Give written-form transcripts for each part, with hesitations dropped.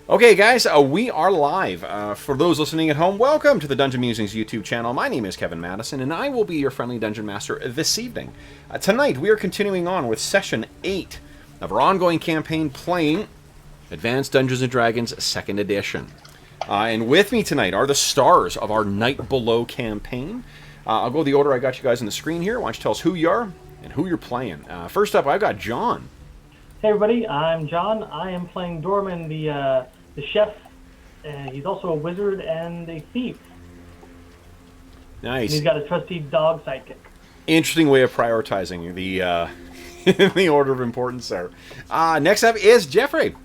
Okay, guys, we are live. For those listening at home, welcome to the Dungeon Musings YouTube channel. My name is Kevin Madison, and I will be your friendly Dungeon Master this evening. Tonight, we are continuing on with Session 8 of our ongoing campaign playing Advanced Dungeons & Dragons 2nd Edition. And with me tonight are the stars of our Night Below campaign. I'll go the order I got you guys on the screen here. Why don't you tell us who you are and who you're playing. First up, I've got John. Hey everybody, I'm John. I am playing Dorman, the chef, and he's also a wizard and a thief. Nice. And he's got a trusty dog sidekick. Interesting way of prioritizing the the order of importance there. Next up is Jeffrey. Hey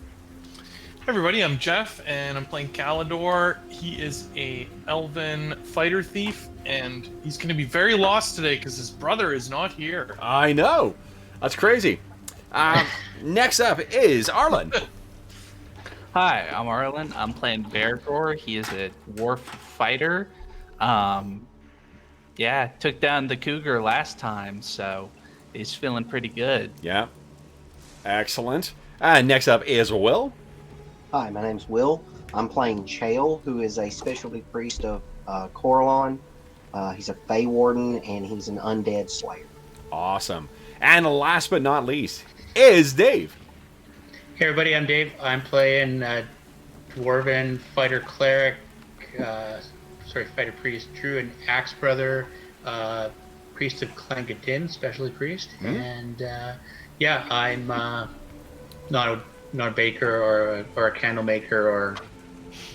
everybody, I'm Jeff, and I'm playing Calidor. He is a elven fighter thief, and he's going to be very lost today because his brother is not here. I know. That's crazy. Next up is Arlen. Hi, I'm Arlen. I'm playing Bergour. He is a dwarf fighter. Yeah, took down the cougar last time, so he's feeling pretty good. Yeah. Excellent. Next up is Will. Hi, my name's Will. I'm playing Chael, who is a specialty priest of Coralon. He's a Fey Warden, and he's an undead slayer. Awesome. And last but not least is Dave. Hey everybody, I'm Dave. I'm playing Dwarven Fighter Cleric, Fighter Priest, Druin, Axebrother, Priest of Clangadin, Specialty Priest, and I'm not a baker or a candle maker or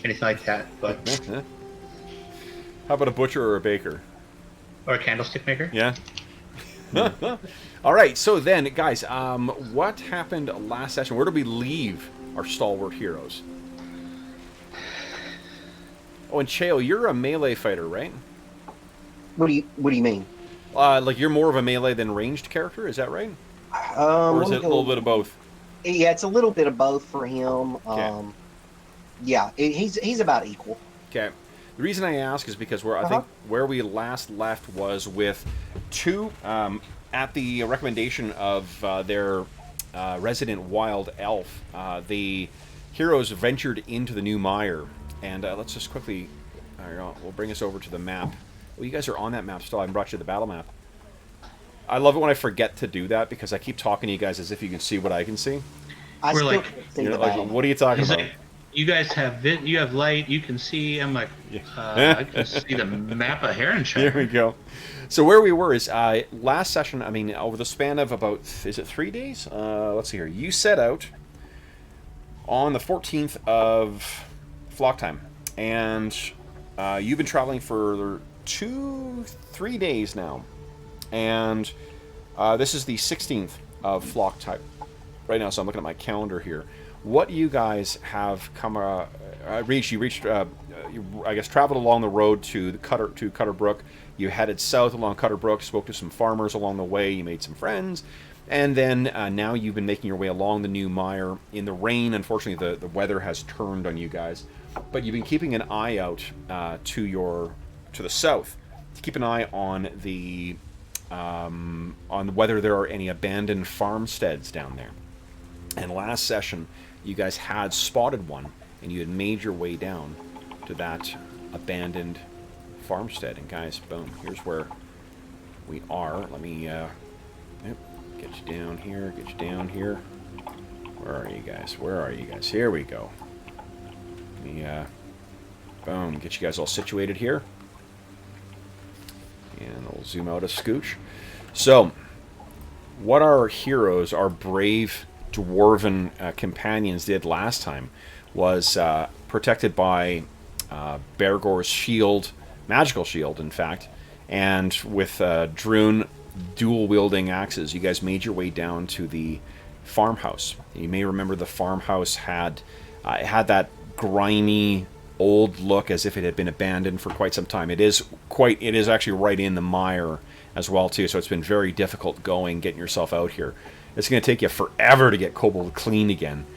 anything like that, but How about a butcher or a baker? or a candlestick maker. Yeah. All right, so then, guys, what happened last session? Where did we leave our stalwart heroes? Oh, and Chael, you're a melee fighter, right? What do you mean? Like you're more of a melee than ranged character, is that right? Or is it a little bit of both? Yeah, it's a little bit of both for him. Okay. He's about equal. Okay. The reason I ask is because I think where we last left was with two, at the recommendation of their resident wild elf, the heroes ventured into the new mire. And let's just quickly, we'll bring us over to the map. Well, you guys are on that map still. I haven't brought you the battle map. I love it when I forget to do that because I keep talking to you guys as if you can see what I can see. I We're still like- can't see You're the like, battle. what are you talking He's about? like, you guys have you have light, you can see. I'm like, I can see the map of Heronshire. There we go. So where we were is last session. I mean, over the span of about, is it 3 days? Let's see here. You set out on the 14th of flock time, and you've been traveling for 3 days now, and this is the 16th of flock time right now. So I'm looking at my calendar here. What you guys have come reached? You reached, I guess, traveled along the road to Cutter Brook. You headed south along Cutter Brook, spoke to some farmers along the way. You made some friends, and then now you've been making your way along the new mire in the rain. Unfortunately, the weather has turned on you guys, but you've been keeping an eye out to the south to keep an eye on whether there are any abandoned farmsteads down there. And last session, you guys had spotted one, and you had made your way down to that abandoned farmstead. And guys, boom, here's where we are. Let me get you down here. Where are you guys? Here we go. Let me, boom, get you guys all situated here. And we'll zoom out a scooch. So, what our heroes, our brave dwarven companions did last time was protected by Bergour's shield, magical shield, in fact, and with Druin dual-wielding axes, you guys made your way down to the farmhouse. You may remember the farmhouse had that grimy old look as if it had been abandoned for quite some time. It is actually right in the mire as well too, so it's been very difficult getting yourself out here. It's going to take you forever to get Kobold clean again.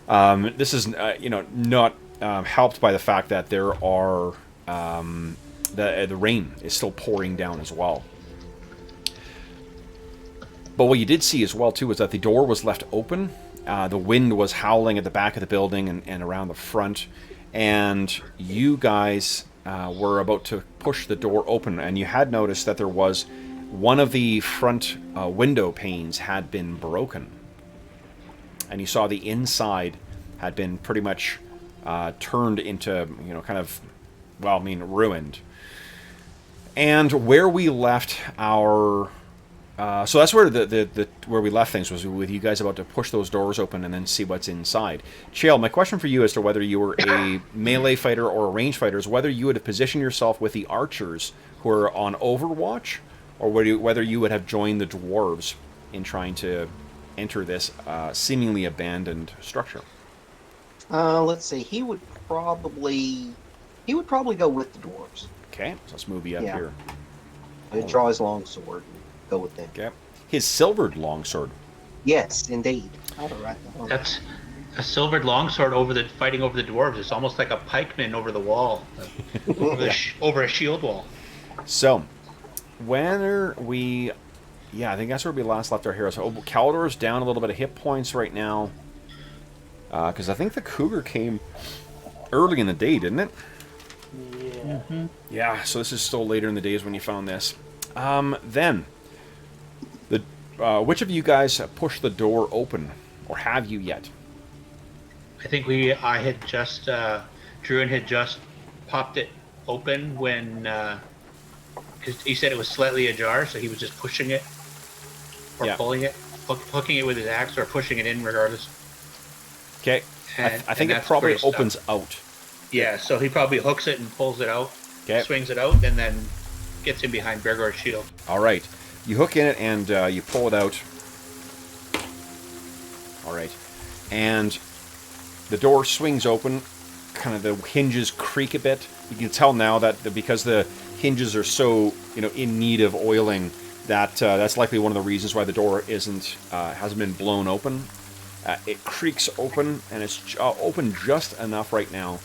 This is, not helped by the fact that there are the rain is still pouring down as well. But what you did see as well too was that the door was left open The wind was howling at the back of the building and around the front. And you guys were about to push the door open. And you had noticed that there was one of the front window panes had been broken. And you saw the inside had been pretty much turned into, kind of, ruined. And where we left our... so that's where where we left things, was with you guys about to push those doors open and then see what's inside. Chael, my question for you as to whether you were a melee fighter or a range fighter is whether you would have positioned yourself with the archers who are on Overwatch, or whether you would have joined the dwarves in trying to enter this seemingly abandoned structure. Let's see. He would probably go with the dwarves. Okay, so let's move you up here. He'd draw his longsword and go with them. Okay, his silvered longsword. Yes, indeed. All right. That's a silvered longsword fighting over the dwarves. It's almost like a pikeman over the wall, over a shield wall. So, when are we... Yeah, I think that's where we last left our heroes. So, Calidor's down a little bit of hit points right now. Because I think the cougar came early in the day, didn't it? Yeah. Mm-hmm. Yeah, so this is still later in the days when you found this. Then, which of you guys pushed the door open? Or have you yet? I think Druin had just popped it open when, because he said it was slightly ajar, so he was just pushing it, or pulling it, hooking it with his axe, or pushing it in regardless. Okay, I think it probably opens out. Yeah, so he probably hooks it and pulls it out, swings it out, and then gets in behind Bergour's shield. All right, you hook in it and you pull it out. All right, and the door swings open. Kind of the hinges creak a bit. You can tell now that because the hinges are so in need of oiling, that's likely one of the reasons why the door hasn't been blown open. It creaks open, and it's open just enough right now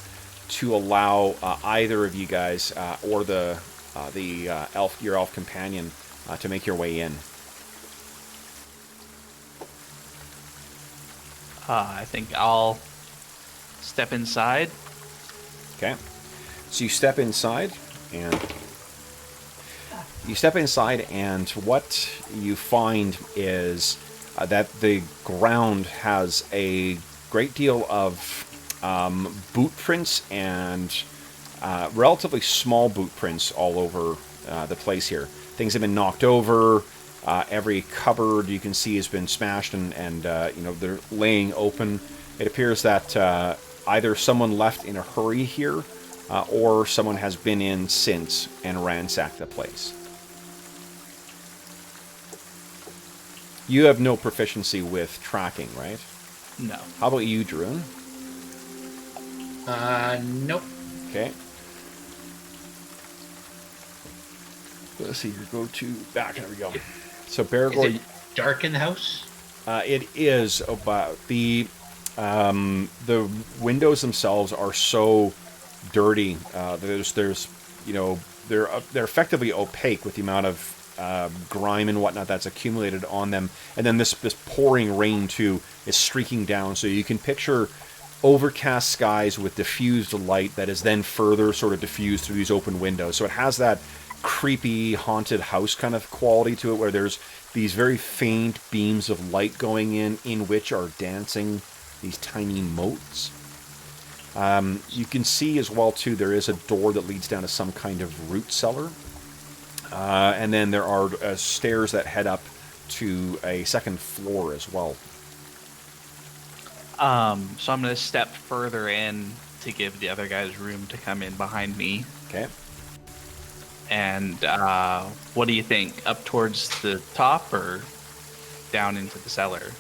to allow either of you guys or your elf companion to make your way in. I think I'll step inside. Okay, so you step inside, and what you find is that the ground has a great deal of boot prints and relatively small boot prints all over the place here. Things have been knocked over. Every cupboard you can see has been smashed and they're laying open. It appears that either someone left in a hurry here or someone has been in since and ransacked the place. You have no proficiency with tracking, right? No. How about you, Druin? Nope. Okay. Let's see, go to back. There we go. So Bergour, Is it dark in the house? it is about the windows themselves are so dirty. There's they're effectively opaque with the amount of grime and whatnot that's accumulated on them, and then this pouring rain too is streaking down. So you can picture overcast skies with diffused light that is then further sort of diffused through these open windows. So it has that creepy haunted house kind of quality to it, where there's these very faint beams of light going in which are dancing these tiny motes. You can see as well too there is a door that leads down to some kind of root cellar, and then there are stairs that head up to a second floor as well. So I'm going to step further in to give the other guys room to come in behind me. Okay. And what do you think? Up towards the top or down into the cellar?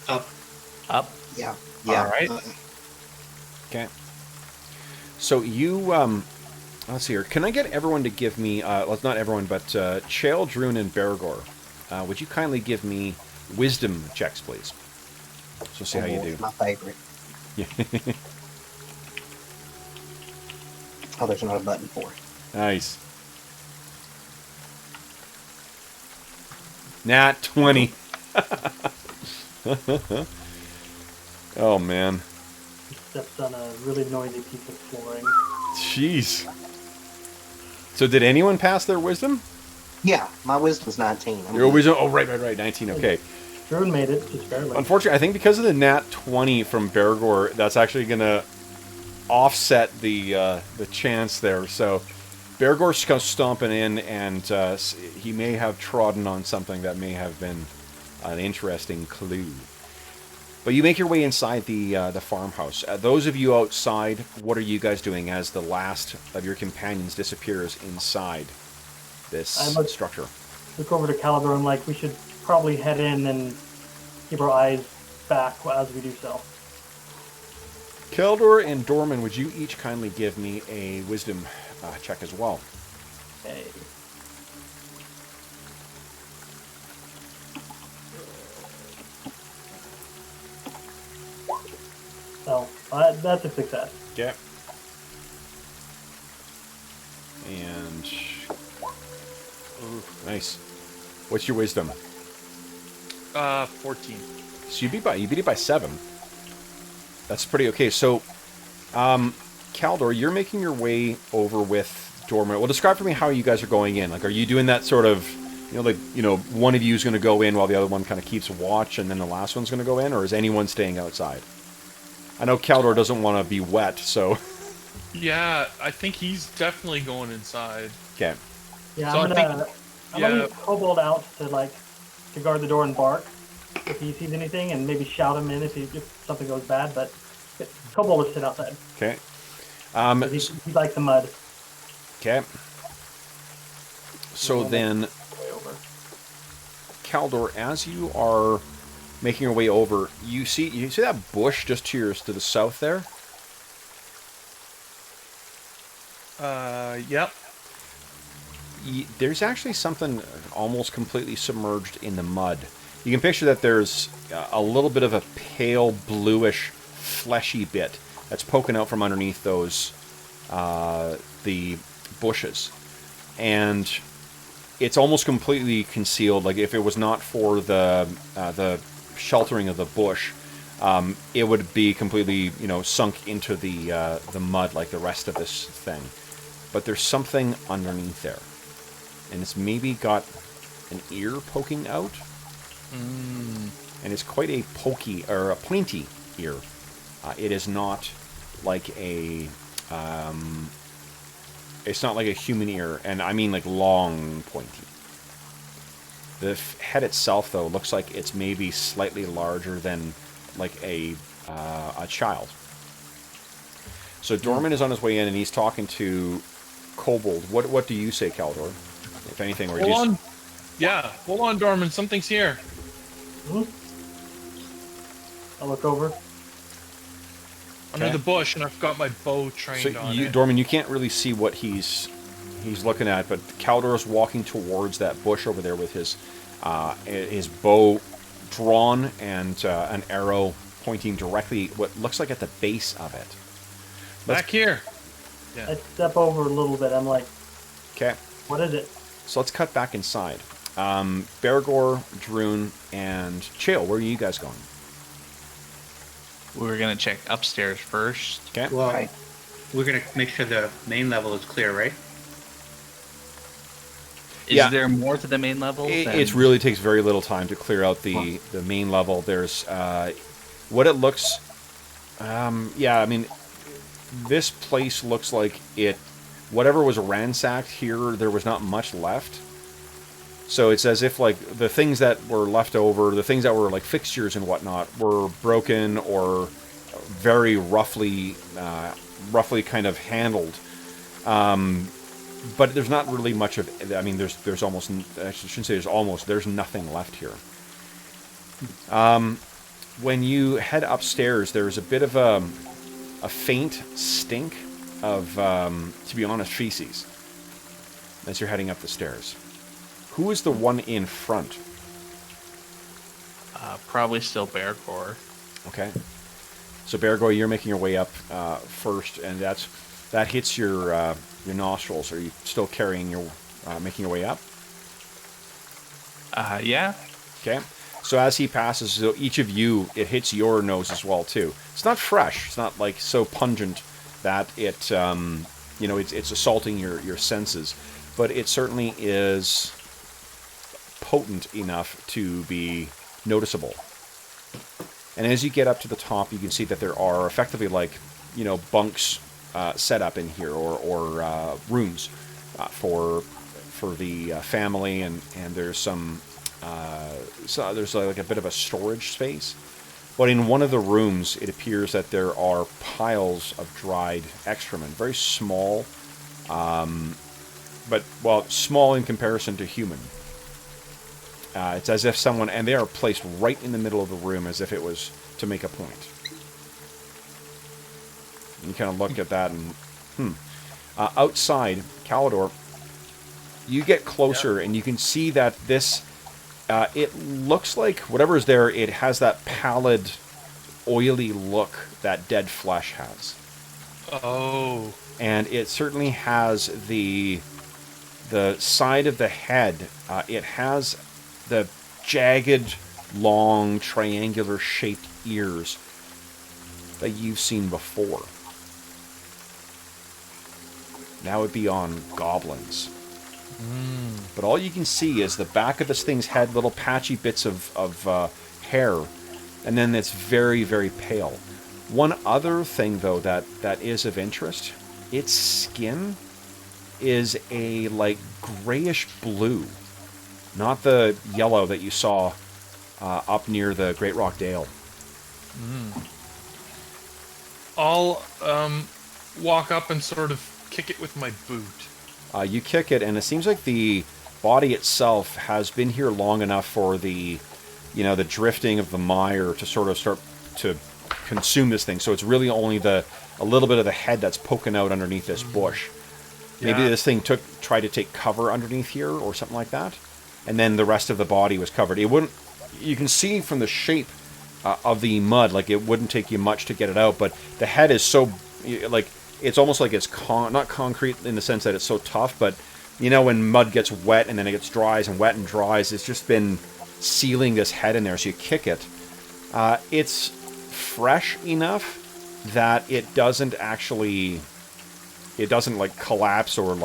Up. Up? Yeah. All right. Okay. So you, let's see here. Can I get everyone to give me, well, not everyone, but Chael, Druin, and Bergour, would you kindly give me wisdom checks, please? So see how you do. My favorite. Yeah. Oh, there's not a button for it. Nice. Nat 20. Oh, man. He steps on a really noisy piece of flooring. Jeez. So did anyone pass their wisdom? Yeah, my wisdom's 19. I'm Your good. wisdom? Oh, right. 19. Okay. Druin made it, just barely. Unfortunately, I think because of the nat 20 from Bergour, that's actually going to offset the chance there. So Bergour's stomping in, and he may have trodden on something that may have been an interesting clue. But you make your way inside the farmhouse. Those of you outside, what are you guys doing as the last of your companions disappears inside this structure? Look over to Calidor and like, we should probably head in and keep our eyes back as we do so. Keldor and Dorman, would you each kindly give me a wisdom check as well? Okay. Oh, that's a success. Okay. And ooh, nice. What's your wisdom? 14. So you beat it by 7. That's pretty okay. So, Kaldor, you're making your way over with Dorman. Well, describe for me how you guys are going in. Like, are you doing that sort of, one of you is going to go in while the other one kind of keeps watch, and then the last one's going to go in, or is anyone staying outside? I know Kaldor doesn't want to be wet, so. Yeah, I think he's definitely going inside. Okay. Yeah, So I'm gonna yeah. Kobold out to guard the door and bark if he sees anything, and maybe shout him in if something goes bad. But Kobold will sit outside. Okay. He likes the mud. Okay. So then, Way over. Kaldor, as you are making your way over, you see that bush just to the south there? Yep. There's actually something almost completely submerged in the mud. You can picture that there's a little bit of a pale bluish fleshy bit that's poking out from underneath those the bushes, and it's almost completely concealed. Like if it was not for the sheltering of the bush, it would be completely sunk into the mud like the rest of this thing. But there's something underneath there, and it's maybe got an ear poking out, and it's quite a pokey or a pointy ear. It is not like a it's not like a human ear, and I mean like long, pointy. The head itself, though, looks like it's maybe slightly larger than like a child. So Dorman is on his way in, and he's talking to Kobold. What do you say, Kaldor? If anything, or Hold on. Yeah, hold on, Dorman. Something's here. I'll look over. Under the bush, and I've got my bow trained on it. Dorman, you can't really see what he's looking at, but Kaldor is walking towards that bush over there with his bow drawn and an arrow pointing directly what looks like at the base of it. Back here. Yeah. I step over a little bit. I'm like, Okay. what is it? So let's cut back inside. Bergour, Druin, and Chael, where are you guys going? We're gonna check upstairs first. Okay. Well, Right. we're gonna make sure the main level is clear, right? Yeah. Is there more to the main level? It really takes very little time to clear out the main level. There's what it looks. Yeah, I mean, this place looks like it. Whatever was ransacked here, there was not much left. So it's as if like the things that were left over, the things that were like fixtures and whatnot, were broken or very roughly kind of handled. But there's not really much of. I mean, there's almost. I shouldn't say there's almost. There's nothing left here. When you head upstairs, there's a bit of a faint stink of, to be honest, feces as you're heading up the stairs. Who is the one in front? Probably still Bergour. Okay. So Bergour, you're making your way up first, and that hits your nostrils. Are you still carrying making your way up? Yeah. Okay. So as he passes, so each of you, it hits your nose as well too. It's not fresh. It's not like so pungent that it, it's assaulting your senses, but it certainly is potent enough to be noticeable. And as you get up to the top, you can see that there are effectively bunks set up in here, or rooms for the family, and there's some there's like a bit of a storage space. But in one of the rooms, it appears that there are piles of dried excrement, very small, but small in comparison to human. It's as if someone, and they are placed right in the middle of the room, as if it was to make a point. And you kind of look at that, and outside, Calidor, you get closer, and you can see that this, it looks like whatever is there, it has that pallid, oily look that dead flesh has. Oh. And it certainly has the side of the head, it has the jagged, long, triangular-shaped ears that you've seen before. That would be on goblins. But all you can see is the back of this thing's head, little patchy bits of hair, and then it's very, very pale. One other thing, though, that is of interest, its skin is a, grayish blue. Not the yellow that you saw up near the Great Rock Dale. I'll walk up and sort of kick it with my boot. You kick it, and it seems like the body itself has been here long enough for the drifting of the mire to sort of start to consume this thing. So it's really only a little bit of the head that's poking out underneath this bush. Yeah. Maybe this thing tried to take cover underneath here or something like that, and then the rest of the body was covered. It wouldn't. You can see from the shape of the mud, it wouldn't take you much to get it out, but the head is so it's almost like it's not concrete in the sense that it's so tough, but when mud gets wet and then it gets dries and wet and dries, it's just been sealing this head in there. So you kick it. It's fresh enough that it doesn't collapse, or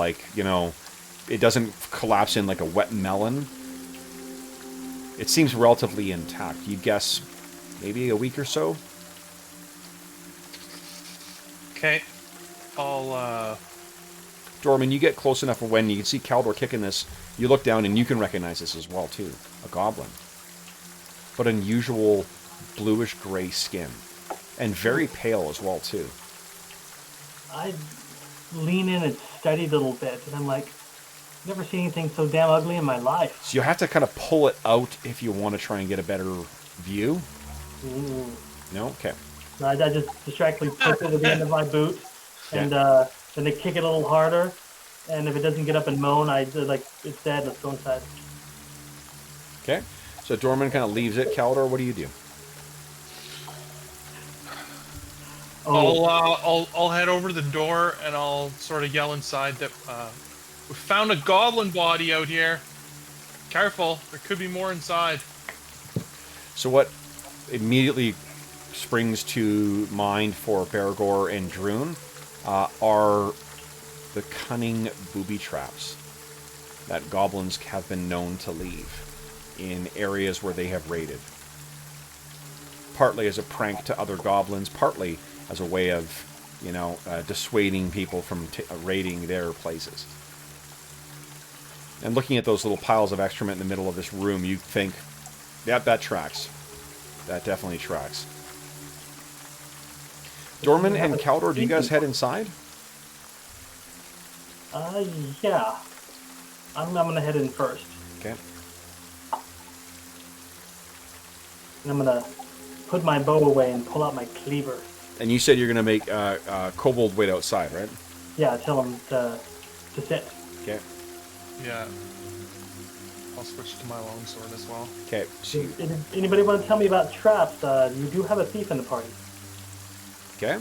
it doesn't collapse in like a wet melon. It seems relatively intact. You'd guess maybe a week or so. Okay. I'll, Dorman, you get close enough when you can see Caldor kicking this. You look down and you can recognize this as well, too. A goblin. But unusual bluish-gray skin. And very pale as well, too. I lean in and study a little bit, and I'm like, never seen anything so damn ugly in my life. So you have to kind of pull it out if you want to try and get a better view. Ooh. No? Okay. I just distractedly put it at the end of my boot, and Yeah. then they kick it a little harder, and if it doesn't get up and moan, it's dead, let's go inside. Okay. So Dorman kind of leaves it. Caldor, what do you do? Oh, I'll head over to the door and I'll sort of yell inside that we found a goblin body out here. Careful, there could be more inside. So what immediately springs to mind for Bergour and Druin are the cunning booby traps that goblins have been known to leave in areas where they have raided. Partly as a prank to other goblins, partly as a way of, dissuading people from raiding their places. And looking at those little piles of excrement in the middle of this room, you think, yep, that tracks. That definitely tracks. Dorman and Caldor, do you guys head inside? yeah. I'm gonna head in first. Okay. And I'm gonna put my bow away and pull out my cleaver. And you said you're going to make Kobold wait outside, right? Yeah, tell him to sit. Okay. Yeah. I'll switch to my longsword as well. Okay. So Anybody want to tell me about traps? You do have a thief in the party. okay.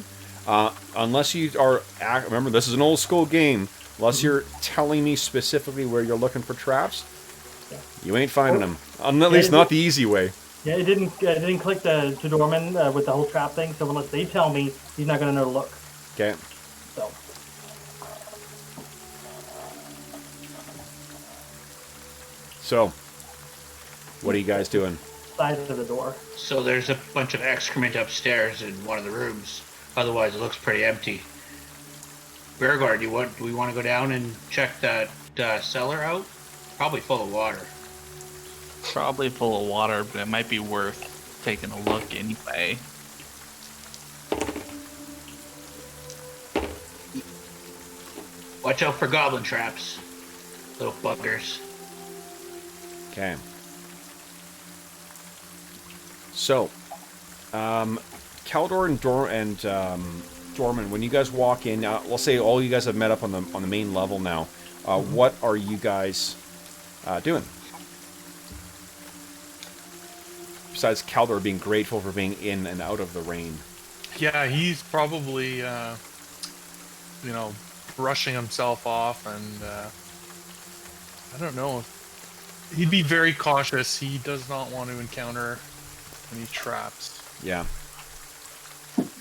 Unless you are... Remember, this is an old school game. Unless you're telling me specifically where you're looking for traps, Yeah. you ain't finding them. At least not the easy way. Yeah, it didn't click to Dorman with the whole trap thing. So unless they tell me, he's not gonna know to look. Okay. So So, what are you guys doing? side of the door. So there's a bunch of excrement upstairs in one of the rooms. Otherwise, it looks pretty empty. Bergour, do we want to go down and check that cellar out? Probably full of water. Probably full of water, but it might be worth taking a look anyway. Watch out for goblin traps. Little buggers. Okay. So, Caldor and Dorman, when you guys walk in, let's say all you guys have met up on the main level now. What are you guys doing? Besides Caldor being grateful for being in and out of the rain. Yeah, he's probably, brushing himself off, and I don't know. He'd be very cautious. He does not want to encounter any traps. Yeah.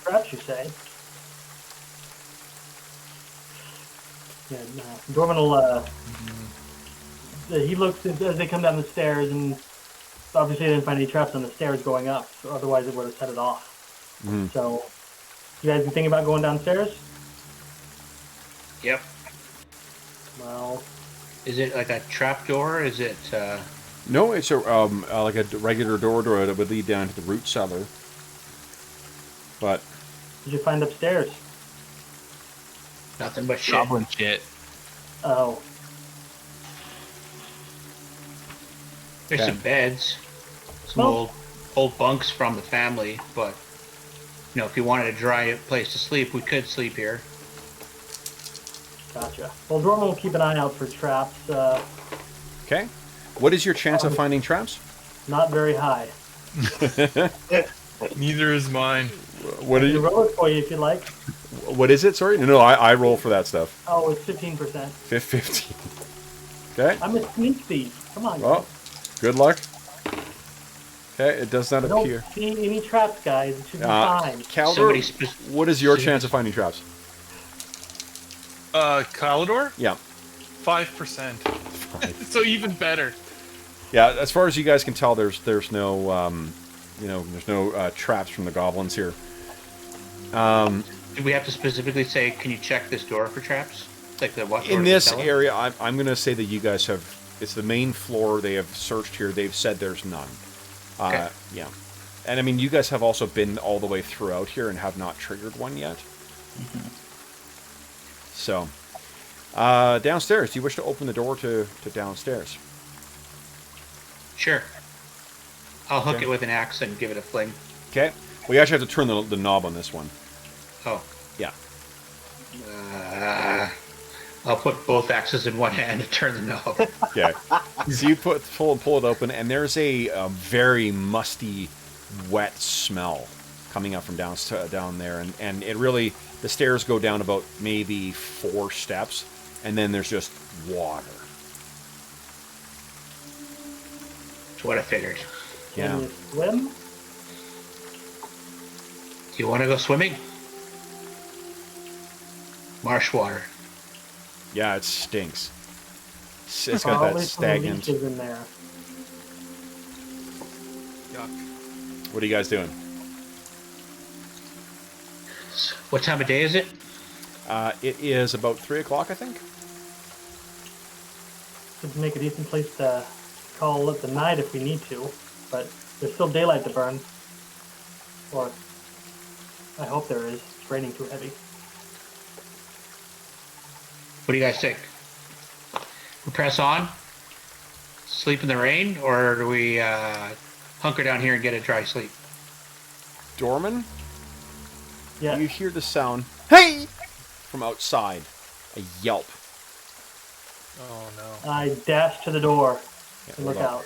Traps, you say? Yeah, no. Dorman will. He looks as they come down the stairs, and obviously they didn't find any traps on the stairs going up. So otherwise, it would have set it off. Mm-hmm. So, you guys been thinking about going downstairs? Yep. Well, Is it like a trap door? Is it? No, it's a like a regular door that would lead down to the root cellar. But what did you find upstairs? Nothing but shit. Goblin shit. Oh, There's Okay. some beds, some Well- old bunks from the family, but if you wanted a dry place to sleep, we could sleep here. gotcha. Well, Dorman will keep an eye out for traps. okay, what is your chance of finding traps? Not very high. Neither is mine. What are I can you? roll it for you if you like. What is it? Sorry, no, I roll for that stuff. Oh, it's 15%. 15. Okay. I'm a sneak thief. Come on. Well, good luck. Okay, it does not I don't appear. see any traps, guys. It should be fine. Caldor, Somebody spe- what is your chance of finding traps? Calador? Yeah. 5%. So even better. Yeah, as far as you guys can tell, there's no there's no traps from the goblins here. Do we have to specifically say, can you check this door for traps? Like the what? door In to the this cellar? area, I'm going to say that you guys have. It's the main floor. They have searched here. They've said there's none. Okay. Yeah, and I mean, you guys have also been all the way throughout here and have not triggered one yet. Mm-hmm. So, downstairs. Do you wish to open the door to downstairs? Sure. I'll hook Okay. it with an axe and give it a fling. Okay. Well, you actually have to turn the knob on this one. Oh. Yeah. I'll put both axes in one hand and turn the knob. Okay. So you pull it open, and there's a very musty, wet smell coming up from down there, and it really, the stairs go down about maybe 4 steps, and then there's just water. That's what I figured. Yeah. Can you swim? Do you want to go swimming? Marsh water. Yeah, it stinks. It's got that Probably some stagnant. leeches in there. Yuck. What are you guys doing? What time of day is it? It is about 3 o'clock, I think. Could make a decent place to call it the night if we need to, but there's still daylight to burn. Or, I hope there is. It's raining too heavy. What do you guys think? We press on? Sleep in the rain? Or do we hunker down here and get a dry sleep? Dorman, Yeah. you hear the sound, hey, from outside. A yelp. Oh no. I dash to the door Yeah, and look hold on. out.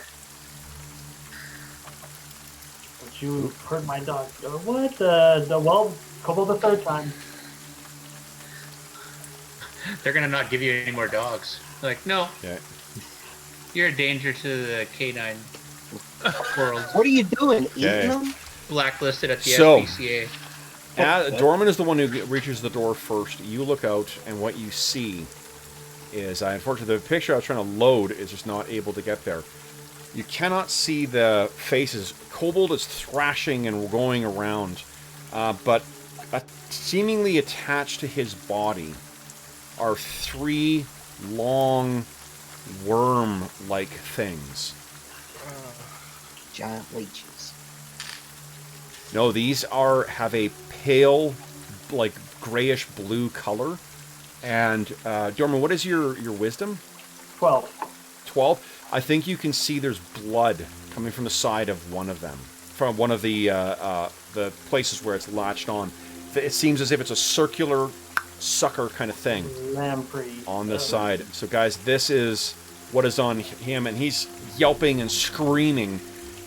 But you hurt my dog. What? Well, couple the third time. They're gonna not give you any more dogs. Like, no, Okay. you're a danger to the canine World. What are you doing? Okay. Eating them? Blacklisted at the So- SPCA. Dorman is the one who reaches the door first. You look out, and what you see is, unfortunately, the picture I was trying to load is just not able to get there. You cannot see the faces. Kobold is thrashing and going around, but seemingly attached to his body are 3 long worm-like things. Giant leeches. No, these have a pale, like grayish blue color. And Dorman, what is your wisdom? 12. 12. I think you can see there's blood coming from the side of one of them, from one of the places where it's latched on. It seems as if it's a circular sucker kind of thing Lamprey. on this side. So, guys, this is what is on him, and he's yelping and screaming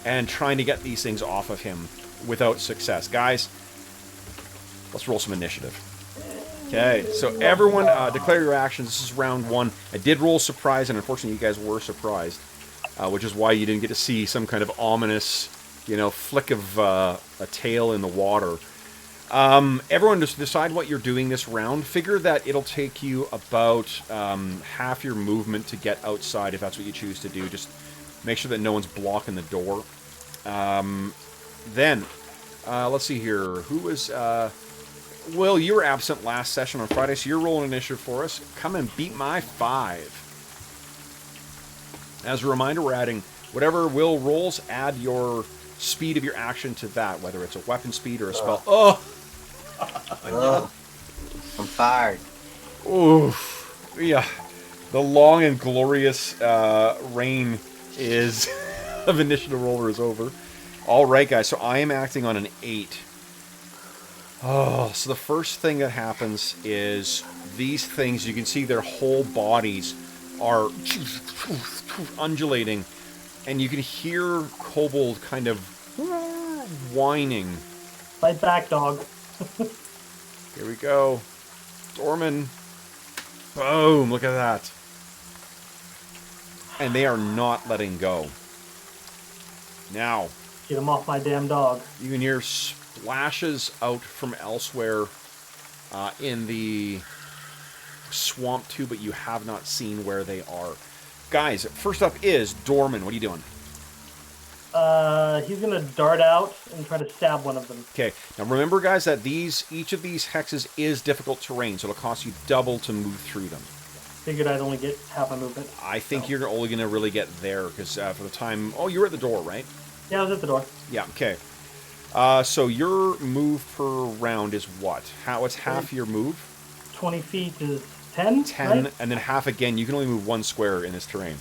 and trying to get these things off of him without success. Guys, let's roll some initiative. Okay, so everyone declare your actions. This is round 1. I did roll surprise, and unfortunately you guys were surprised, which is why you didn't get to see some kind of ominous, flick of a tail in the water. Everyone just decide what you're doing this round. Figure that it'll take you about half your movement to get outside if that's what you choose to do. Just make sure that no one's blocking the door. Then, let's see here. Who was... Will, you were absent last session on Friday, so you're rolling initiative for us. Come and beat my 5. As a reminder, we're adding whatever Will rolls, add your speed of your action to that, whether it's a weapon speed or a spell. Oh! Ugh. I'm fired. Oof. Yeah. The long and glorious reign is of initiative roller is over. All right, guys, so I am acting on an 8. Oh, so the first thing that happens is these things, you can see their whole bodies are undulating, and you can hear Kobold kind of whining. Fight back, dog. Here we go. Dorman. Boom, look at that. And they are not letting go. Now, Get him off my damn dog. you can hear splashes out from elsewhere in the swamp too, but you have not seen where they are. Guys, first up is Dorman. What are you doing? He's gonna dart out and try to stab one of them. Okay, now remember, guys, that each of these hexes is difficult terrain, so it'll cost you double to move through them. Figured I'd only get half a movement. I think you're only going to really get there, because for the time... Oh, you're at the door, right? Yeah, I was at the door. Yeah, okay. So your move per round is what? What's half your move? 20 feet is 10? 10, right? and then half again. You can only move 1 square in this terrain.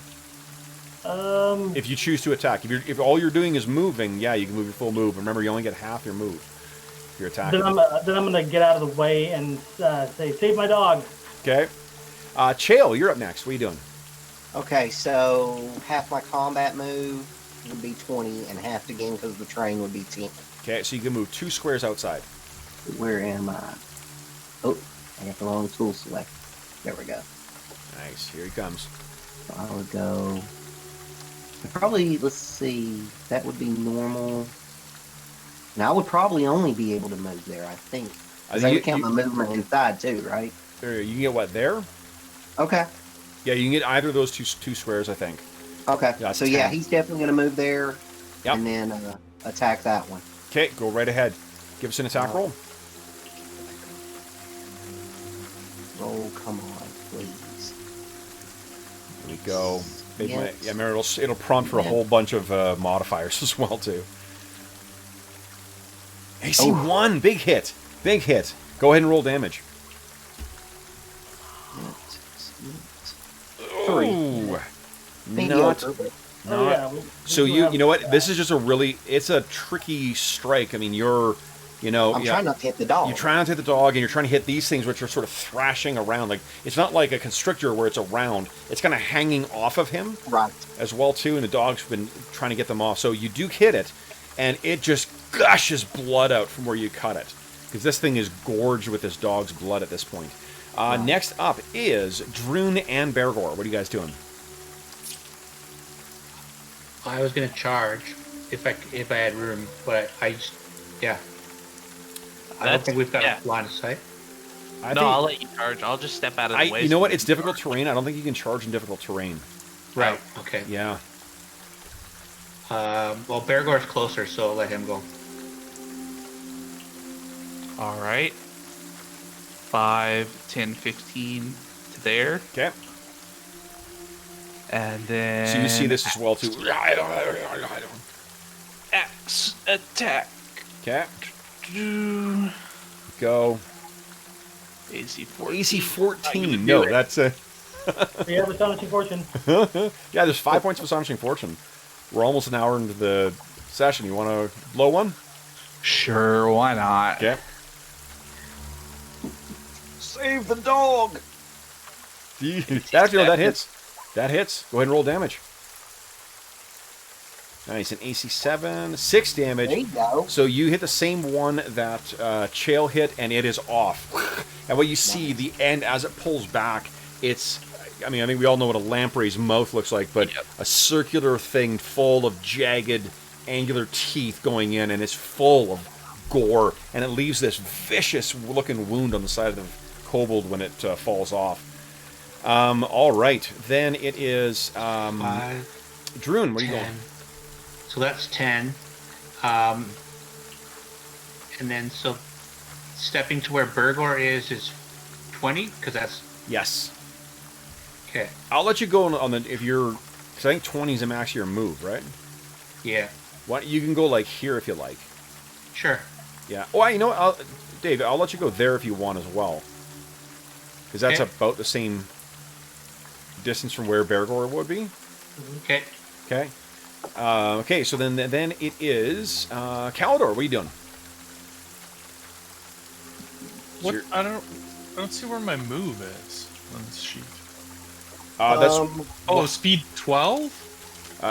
If you choose to attack. If all you're doing is moving, yeah, you can move your full move. Remember, you only get half your move if you're attacking. Then I'm going to get out of the way and say, save my dog. Okay. Chael, you're up next. What are you doing? Okay, so half my combat move would be 20, and half again because the train would be 10. Okay, so you can move 2 squares outside. Where am I? Oh, I got the wrong tool select. There we go. Nice. Here he comes. So I would go... Probably, let's see, that would be normal. Now, I would probably only be able to move there, I think. Because I would count my movement inside, too, right? There, you can get what, there? Okay. Yeah, you can get either of those two squares, I think. Okay. Yeah, so, 10. yeah, he's definitely going to move there. Yep. And then attack that one. Okay, go right ahead. Give us an attack roll. Roll, come on, please. There we go. Yes. Yeah, remember, it'll prompt for a whole bunch of modifiers as well, too. AC 1! Big hit! Big hit! Go ahead and roll damage. 3. Ooh. Mediocre. Oh, yeah. So you know what? This is just it's a tricky strike. I mean, I'm trying not to hit the dog. You're trying not to hit the dog, and you're trying to hit these things which are sort of thrashing around. Like, it's not like a constrictor where it's around. It's kind of hanging off of him. Right. As well, too, and the dog's been trying to get them off. So you do hit it, and it just gushes blood out from where you cut it. Because this thing is gorged with this dog's blood at this point. Next up is Druin and Bergour. What are you guys doing? I was gonna charge if I had room, but I just yeah. I don't think we've got a line of sight. I'll let you charge. I'll just step out of the way. You know what? It's difficult terrain. I don't think you can charge in difficult terrain. Right. Okay. Yeah. Well, Bergour's closer, so I'll let him go. All right. 5, 10, 15 to there. Okay. And then... So you see this as well, too. Axe attack. Okay. Go. AC 14. AC 14. No, that's a... We have Astonishing Fortune. Yeah, there's 5 points of Astonishing Fortune. We're almost an hour into the session. You want to blow one? Sure, why not? Okay. Save the dog! That hits. That hits. Go ahead and roll damage. Nice, an AC 7, 6 damage. There you go. So you hit the same one that Chael hit, and it is off. And what you see, the end, as it pulls back, it's... I think we all know what a lamprey's mouth looks like, but a circular thing full of jagged, angular teeth going in, and it's full of gore, and it leaves this vicious-looking wound on the side of the kobold when it falls off. All right, then it is 5, Druin. Where are you 10. going? So that's 10. And then so stepping to where Bergour is 20, because that's Yes. okay. I'll let you go on the if you're because I think 20 is the max of your move, right? Yeah. What you can go like here if you like. Sure. Yeah. Oh, you know what? Dave, I'll let you go there if you want as well, because that's Okay. about the same distance from where Bergour would be. Okay. Okay. Okay. So then it is Calidor. What are you doing? What? I don't see where my move is on this sheet. That's Speed 12?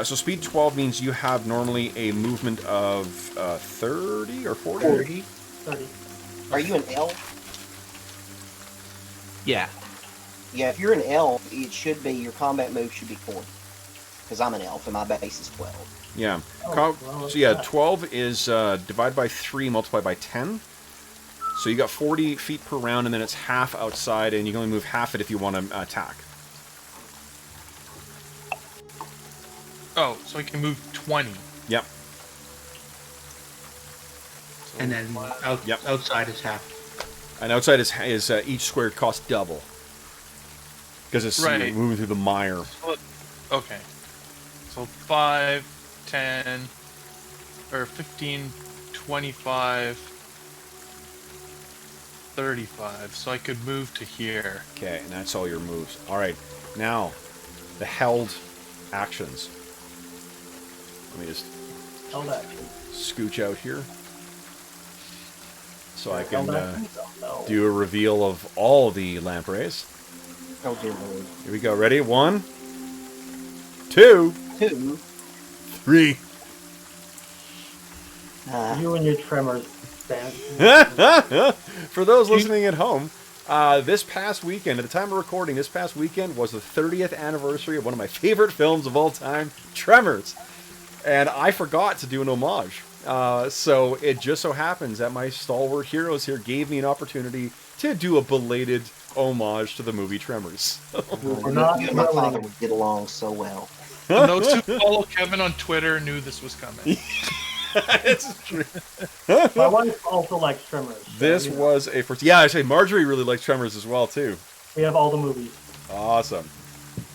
so speed 12 means you have normally a movement of 30 or 40. 30. Are you an elf? Yeah. Yeah, if you're an elf, it should be, your combat move should be 40. Because I'm an elf and my base is 12. Yeah. Oh, well, So yeah, that's 12 is divided by 3 multiplied by 10. So you got 40 feet per round, and then it's half outside, and you can only move half it if you want to attack. Oh, so I can move 20. Yep. So And then Yep. outside is half. And outside is each square costs double. Because it's Right. moving through the mire. Okay. So 5, 10, or 15, 25, 35. So I could move to here. Okay, and that's all your moves. All right. Now, the held actions. Let me just Held action. scooch out here. So I Held can action? No. do a reveal of all the lampreys. Oh, dear Lord. Here we go. Ready? 1, 2, 2. 3. You and your tremors, man. For those listening at home, this past weekend, at the time of recording, this past weekend was the 30th anniversary of one of my favorite films of all time, Tremors. And I forgot to do an homage. So it just so happens that my stalwart heroes here gave me an opportunity to do a belated homage to the movie Tremors. We're not You and my father ruining- would get along so well. And those who follow Kevin on Twitter knew this was coming. It's true. My wife also likes tremors. so, This you know, was a first. Yeah, I say Marjorie really likes Tremors as well too. We have all the movies. Awesome.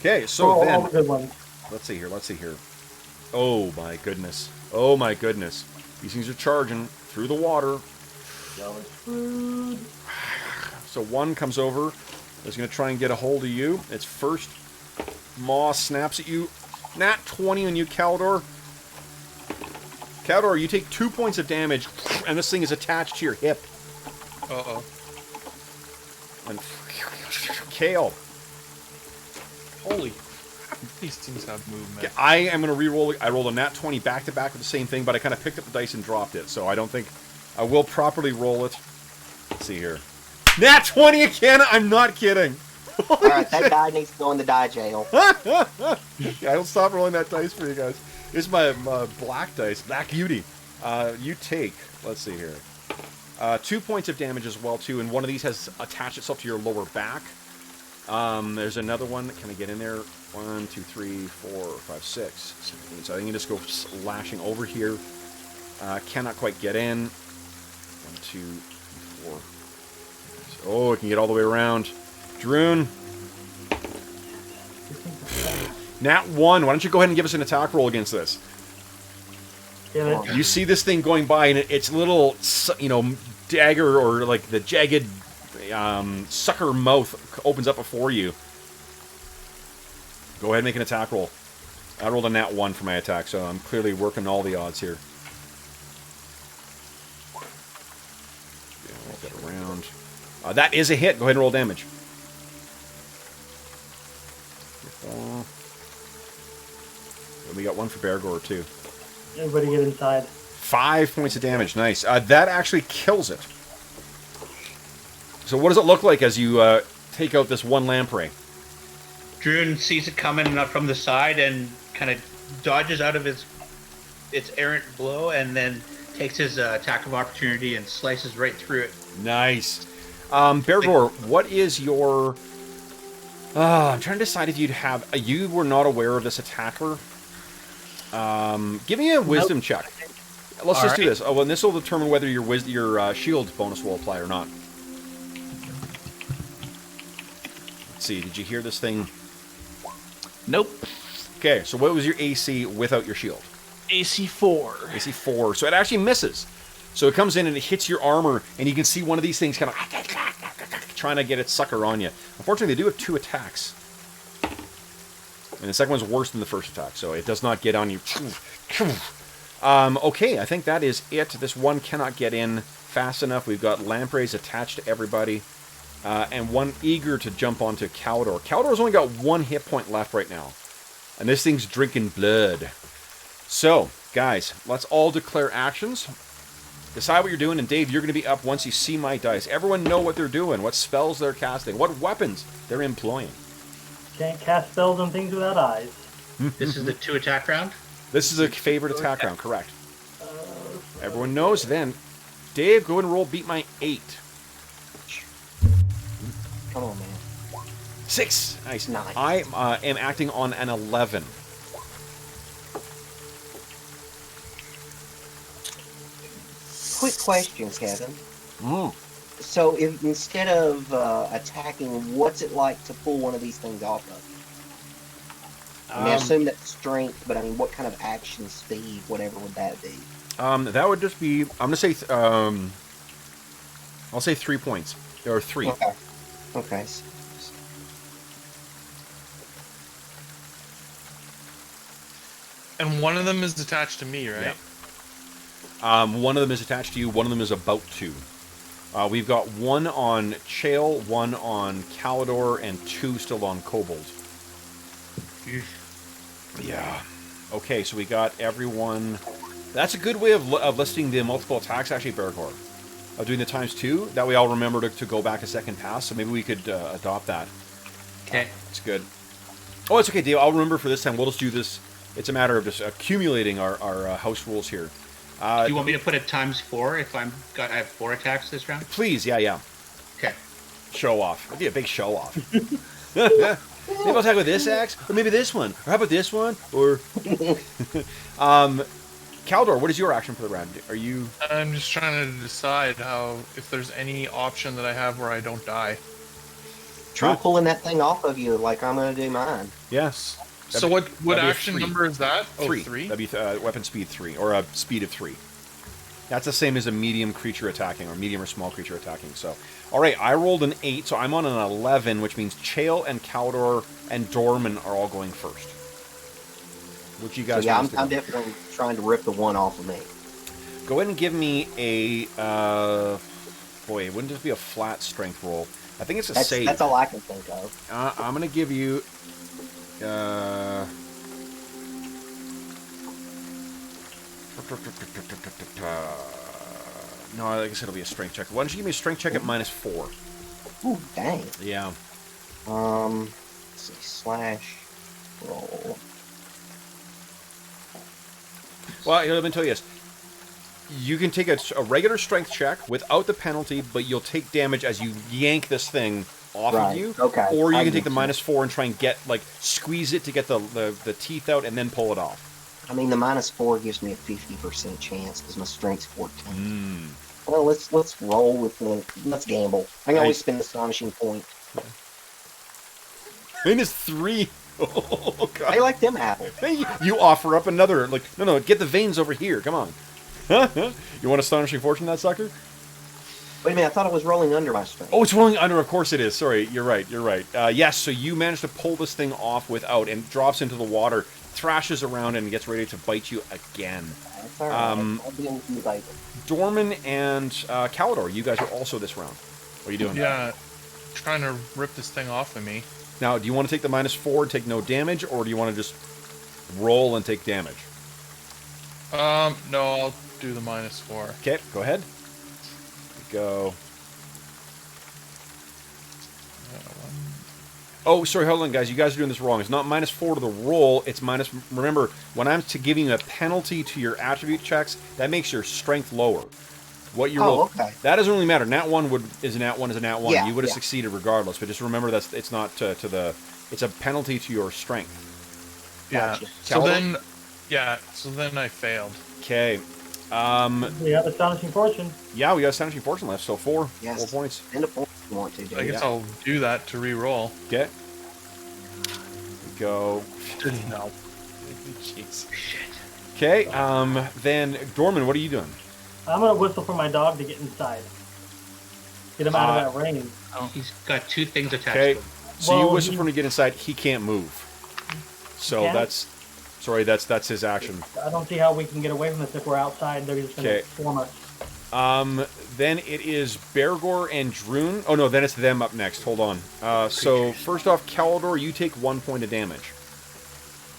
Okay, so all then the good ones. let's see here. Oh my goodness. Oh my goodness. These things are charging through the water. Food. So one comes over. Is going to try and get a hold of you. Its first maw snaps at you. Nat 20 on you, Calidor. Calidor, you take 2 points of damage, and this thing is attached to your hip. Uh-oh. And Kale. Holy crap, these things have movement. Okay, I am going to re-roll it. I rolled a nat 20 back-to-back with the same thing, but I kind of picked up the dice and dropped it, so I don't think I will properly roll it. Let's see here. Nat 20 again? I'm not kidding. Alright, that guy needs to go in the die jail. I will stop rolling that dice for you guys. This is my black dice, Black Beauty. You take, let's see here, 2 points of damage as well, too, and one of these has attached itself to your lower back. There's another one. Can I get in there? 1, 2, 3, 4, 5, 6, 7, 8. So I think you just go lashing over here. Cannot quite get in. 1, 2, 4. Oh, it can get all the way around. Druin. Nat 1. Why don't you go ahead and give us an attack roll against this? Yeah, You see this thing going by, and its little, dagger or like the jagged sucker mouth opens up before you. Go ahead and make an attack roll. I rolled a nat 1 for my attack, so I'm clearly working all the odds here. Yeah, we'll get around. That is a hit. Go ahead and roll damage. And we got one for Bergour, too. everybody get inside. 5 points of damage. Nice. That actually kills it. So what does it look like as you take out this one lamprey? Druin sees it coming from the side and kind of dodges out of its errant blow, and then takes his attack of opportunity and slices right through it. Nice. Bergour, what is your... I'm trying to decide if you'd have... you were not aware of this attacker. Give me a wisdom check. Let's just do this. Oh, and this will determine whether your shield bonus will apply or not. Let's see. Did you hear this thing? Nope. Okay, so what was your AC without your shield? AC 4. AC 4. So it actually misses. So it comes in and it hits your armor, and you can see one of these things kind of trying to get its sucker on you. Unfortunately, they do have 2 attacks. And the second one's worse than the first attack, so it does not get on you. Okay, I think that is it. This one cannot get in fast enough. We've got lampreys attached to everybody, and one eager to jump onto Caldor. Caldor's only got 1 hit point left right now, and this thing's drinking blood. So, guys, let's all declare actions. Decide what you're doing, and Dave, you're going to be up once you see my dice. Everyone know what they're doing, what spells they're casting, what weapons they're employing. Can't cast spells on things without eyes. This is the 2 attack round? This is a favorite attack round, correct. Everyone knows then. Dave, go ahead and roll beat my 8. Come on, man. 6. Nice. Nice. I am acting on an 11. Quick question, Kevin. Mm. So, if instead of attacking, what's it like to pull one of these things off of? I mean, I assume that's strength, but I mean, what kind of action, speed, whatever would that be? That would just be. I'm gonna say. I'll say 3 points. There are 3. Okay. Okay. And one of them is attached to me, right? Yeah. One of them is attached to you. One of them is about to. We've got 1 on Chael, 1 on Caldor, and 2 still on Kobold. Yeah. Okay, so we got everyone. That's a good way of listing the multiple attacks, actually, Bergour. Of doing the ×2. That way I'll remember to go back a second pass, so maybe we could adopt that. Okay. It's good. Oh, it's okay, Dave. I'll remember for this time. We'll just do this. It's a matter of just accumulating our house rules here. Do you want me to put it ×4 if I have 4 attacks this round? Please, yeah. Okay. Show off. That'd be a big show off. Maybe I'll attack with this axe, or maybe this one, or how about this one, or... Caldor, what is your action for the round? Are you... I'm just trying to decide if there's any option that I have where I don't die. Try pulling that thing off of you like I'm going to do mine. Yes. So what action number is that? 3. Oh, 3? That'd be weapon speed 3, or a speed of 3. That's the same as a medium creature attacking, or medium or small creature attacking. So, all right, I rolled an 8, so I'm on an 11, which means Chael and Caldor and Dorman are all going first. Which you guys? So, yeah, I'm definitely trying to rip the 1 off of me. Go ahead and give me a. Boy, it wouldn't just be a flat strength roll. I think it's a save. That's all I can think of. I'm gonna give you. No, I guess it'll be a strength check. Why don't you give me a strength check at -4? Ooh, dang. Yeah. Let's see, slash roll. Well, let me tell you this. You can take a regular strength check without the penalty, but you'll take damage as you yank this thing off of you. Okay. Or you I can take get the you. -4 and try and get, like, squeeze it to get the teeth out and then pull it off. I mean, the -4 gives me a 50% chance because my strength's 14. Mm. Well, let's roll with the. Let's gamble. I can always spend astonishing point. -3. Oh, God. I like them apples. Hey, you offer up another, like, no, get the veins over here, come on. You want Astonishing Fortune, that sucker? Wait a minute, I thought it was rolling under my strength. Oh, it's rolling under, of course it is. Sorry, you're right. Yes, so you managed to pull this thing off without, and drops into the water, thrashes around, and gets ready to bite you again. That's all right. I'll deal with you later. Dorman and Calidor, you guys are also this round. What are you doing? Yeah, trying to rip this thing off of me. Now, do you want to take the -4 and take no damage, or do you want to just roll and take damage? No, I'll do the -4. Okay, go ahead. Go. Oh, sorry, hold on, guys. You guys are doing this wrong. It's not -4 to the roll. It's minus. Remember, when I'm giving you a penalty to your attribute checks, that makes your strength lower. What you roll? Okay. That doesn't really matter. Nat 1 is a nat 1 is a nat 1. Yeah, You would have yeah. succeeded regardless. But just remember that it's not to the. It's a penalty to your strength. Yeah. Gotcha. So then I failed. Okay. We have Astonishing Fortune. Yeah, we got Astonishing Fortune left, so 4 Yes. 4 points. And a point if you want to. I guess I'll do that to re-roll. Okay. We go. No. Jeez. Okay. Then Dorman, what are you doing? I'm gonna whistle for my dog to get inside. Get him out of that range. Oh, he's got two things attached Okay. to him. So you Well, whistle for him to get inside. He can't move. So Can't? that's. Sorry, that's his action. I don't see how we can get away from this if we're outside. They're just gonna Okay. swarm us. Then it is Bergour and Druin. Oh no, then it's them up next. Hold on. So first off, Calidor, you take 1 point of damage.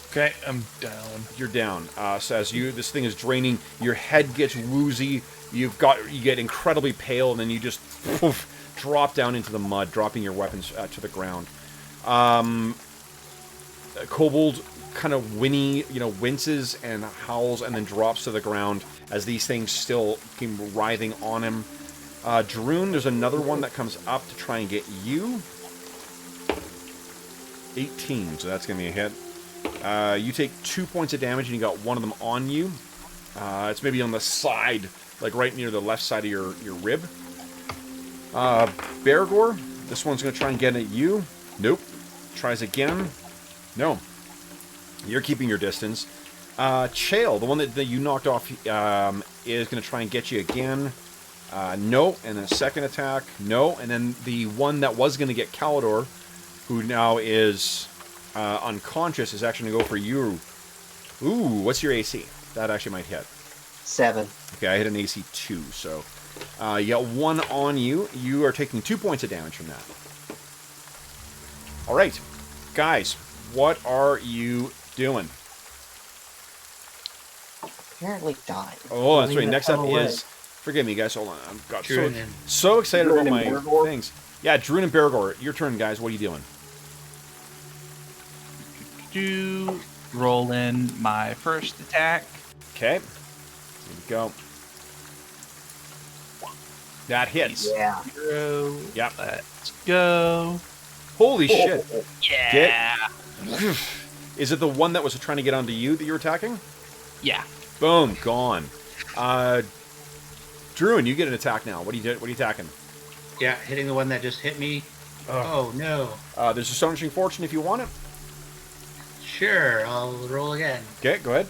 Okay, I'm down. You're down. So as this thing is draining, your head gets woozy. You get incredibly pale, and then you just drop down into the mud, dropping your weapons to the ground. Kobold kind of winces and howls, and then drops to the ground as these things still keep writhing on him. Druin, there's another one that comes up to try and get you. 18, so that's going to be a hit. You take 2 points of damage, and you got one of them on you. It's maybe on the side, like right near the left side of your rib. Bergour, this one's going to try and get at you. Nope. Tries again. No. You're keeping your distance. Chael, the one that you knocked off, is going to try and get you again. No. And then a second attack. No. And then the one that was going to get Calidor, who now is unconscious, is actually going to go for you. Ooh, what's your AC? That actually might hit. 7. Okay, I hit an AC 2, so you got one on you. You are taking 2 points of damage from that. All right, guys, what are you doing? Apparently died. Oh, that's right. Leave Next that up away. is, forgive me, guys. Hold on, I've got Druin and- so excited Druin about my and Bergour? things. Yeah, Druin and Bergour, your turn, guys. What are you doing? Do roll in my first attack. Okay, here we go. That hits. Yeah. 0. Yep. Let's go. Holy shit! Yeah. Is it the one that was trying to get onto you that you're attacking? Yeah. Boom, gone. Druin, you get an attack now. What are you attacking? Yeah, hitting the one that just hit me. Oh no. There's Astonishing Fortune if you want it. Sure, I'll roll again. Okay, go ahead.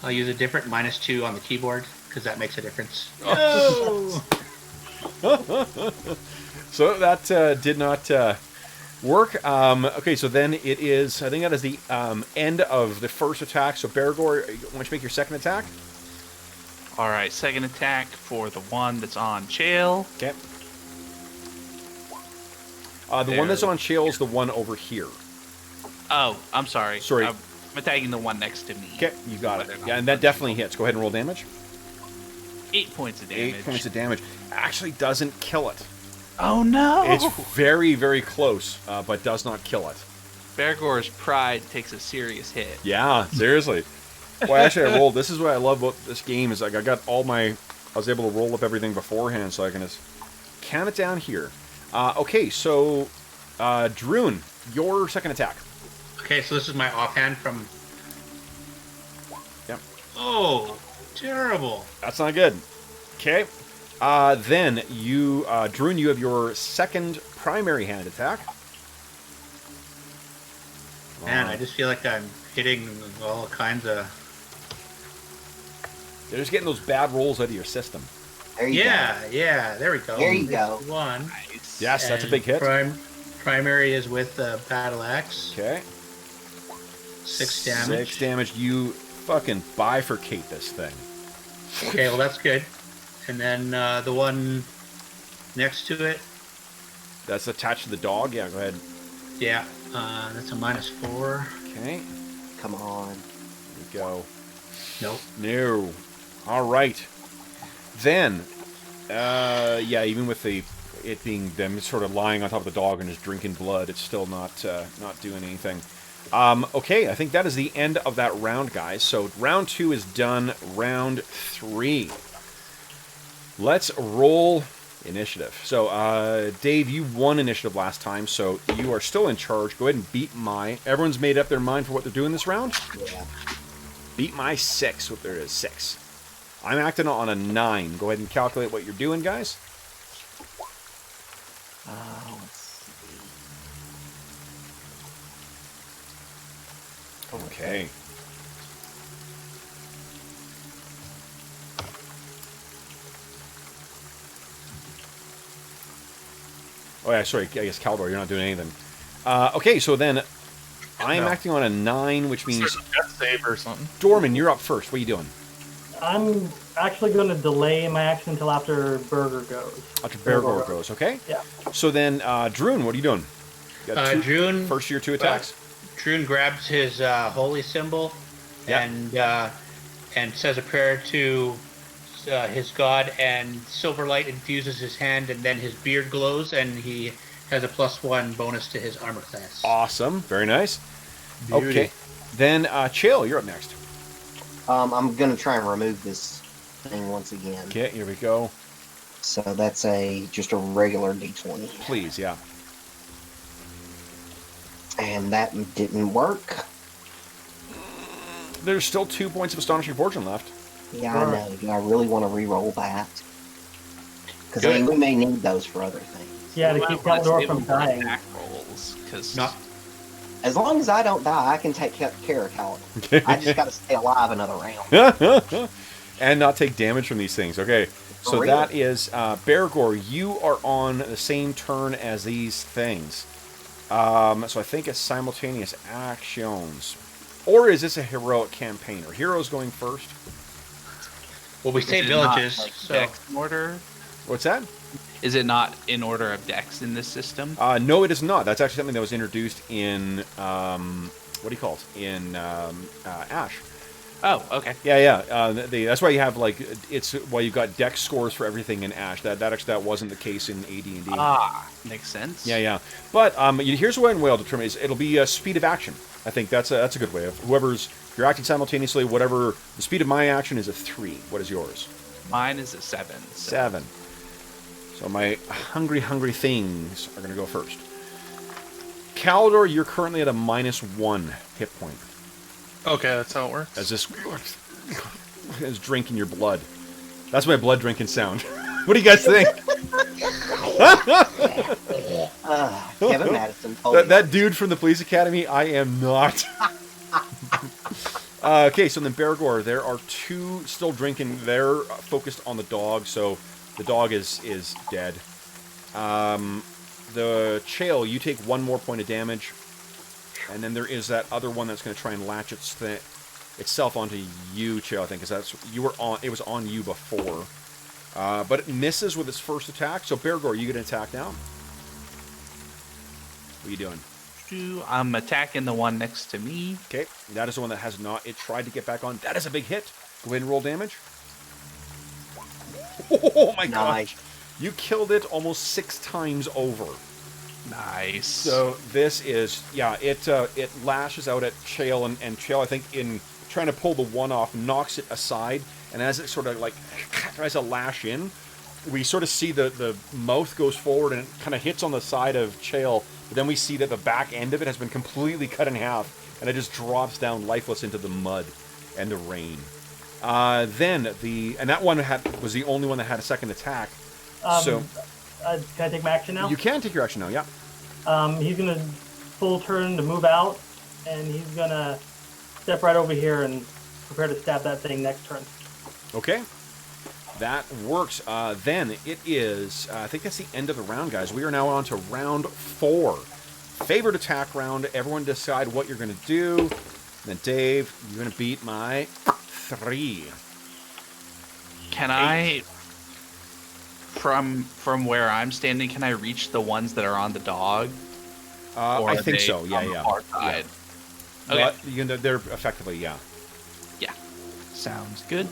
I'll use a different -2 on the keyboard because that makes a difference. No! So that did not work. Okay, so then it is, I think that is the end of the first attack. So Bergour, why don't you make your second attack? All right, second attack for the one that's on Chael. Okay. The one that's on Chael is the one over here. Oh, I'm sorry. Sorry. I'm attacking the one next to me. Okay, you got it. Yeah, and that definitely hits. Go ahead and roll damage. 8 points of damage. 8 points of damage. Actually doesn't kill it. Oh no! It's very, very close, but does not kill it. Bergour's pride takes a serious hit. Yeah, seriously. Well, actually, I rolled. This is what I love about this game is like I got all my. I was able to roll up everything beforehand, so I can just count it down here. Okay, so Druin, your second attack. Okay, so this is my offhand from. Yep. Oh, terrible. That's not good. Okay. Then you, Druin, you have your second primary hand attack. Man, I just feel like I'm hitting all kinds of. They're just getting those bad rolls out of your system. There you Yeah, there we go. There you go. One. Nice. Yes, that's a And big hit. Primary is with the battle axe. Okay. 6 damage. 6 damage. You fucking bifurcate this thing. Okay, well that's good. And then the one next to it, That's attached to the dog. Yeah, go ahead. yeah, that's a -4. Okay. go. Come on. There we go. Nope. No. All right. Then, yeah, even with it being them sort of lying on top of the dog and just drinking blood, it's still not doing anything. Okay, I think that is the end of that round, guys. So round 2 is done. Round 3. Let's roll initiative. So, Dave, you won initiative last time, so you are still in charge. Go ahead and beat my... Everyone's made up their mind for what they're doing this round? Yeah. Beat my 6. What there is, 6. I'm acting on a 9. Go ahead and calculate what you're doing, guys. Let's see. Okay. Oh yeah, sorry. I guess Caldor, you're not doing anything. Okay, so then I'm acting on a 9, which means Death save or something. Dorman, you're up first. What are you doing? I'm actually going to delay my action until after Bergour goes. After Bergour goes, okay? Yeah. So then, Druin, what are you doing? You got Druin. First of your 2 attacks? Druin grabs his holy symbol Yeah. and says a prayer to his god, and silver light infuses his hand, and then his beard glows, and he has a +1 bonus to his armor class. Awesome. Very nice. Beauty. Okay. Then, Chill, you're up next. I'm gonna try and remove this thing once again. Okay, here we go. So that's just a regular D20, Please, yeah. and that didn't work. There's still 2 points of Astonishing Fortune left. Yeah, I know. Do I really want to re-roll that? Because I mean, we may need those for other things. Yeah, to keep Caldor from dying. Back rolls, because Not As long as I don't die, I can take care of Caldor. I just got to stay alive another round. And not take damage from these things. Okay, so For real. that is Bergour. You are on the same turn as these things. So I think it's simultaneous actions. Or is this a heroic campaign? Are heroes going first? well, we say Is it not, villages, like, so dex order? What's that? Is it not in order of dex in this system? No, it is not. That's actually something that was introduced in what do you call it? In Ash. Oh, okay. Yeah. That's why you have like it's why you've got dex scores for everything in Ash. That wasn't the case in AD&D. Makes sense. Yeah. But here's what I will determine is it'll be a speed of action. I think that's a good way of if you're acting simultaneously. Whatever the speed of my action is a 3. What is yours? Mine is a 7. So 7. So my hungry things are going to go first. Caldor, you're currently at a -1 hit point. Okay, that's how it works. As this is drinking your blood. That's my blood drinking sound. What do you guys think? Kevin Madison told me. that dude from the police academy, I am not. Okay, so then Bergour, there are 2 still drinking. They're focused on the dog, so the dog is dead. The Chael, you take 1 more point of damage. And then there is that other one that's going to try and latch itself onto you, Chael, I think, because it was on you before. But it misses with its first attack. So Bergour, you get an attack now. What are you doing? I'm attacking the one next to me. Okay, that is the one that has not. It tried to get back on. That is a big hit. Go ahead and roll damage. Oh my gosh. Nice. You killed it almost 6 times over. Nice. So this is, yeah, it lashes out at Chael, and Chael, I think, in trying to pull the one off, knocks it aside, and as it sort of like tries to lash in, we sort of see the mouth goes forward and it kind of hits on the side of Chael, but then we see that the back end of it has been completely cut in half, and it just drops down lifeless into the mud and the rain. Then and that one was the only one that had a second attack. So can I take my action now? you can take your action now, yeah. He's gonna full turn to move out, and he's gonna step right over here and prepare to stab that thing next turn. Okay. That works. Then it is, I think that's the end of the round, guys. We are now on to round 4. Favorite attack round. Everyone decide what you're going to do. Then Dave, you're going to beat my 3. Can I, from where I'm standing, can I reach the ones that are on the dog? Or I are think they so, yeah, on the yeah. far side? Yeah. Okay. They're effectively, yeah. Yeah. Sounds good.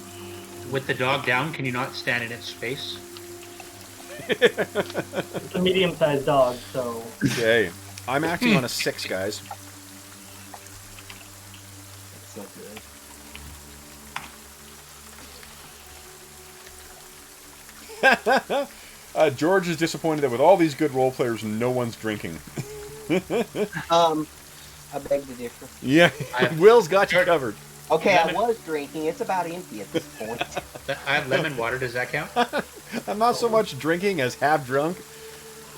With the dog down, can you not stand in its space? It's a medium-sized dog, so Okay. I'm acting on a 6, guys. That's not good. George is disappointed that with all these good role players, no one's drinking. I beg to differ. Yeah, Will's got you covered. Okay, Lemon. I was drinking. It's about empty at this point. I have lemon water. Does that count? I'm not so much drinking as half drunk.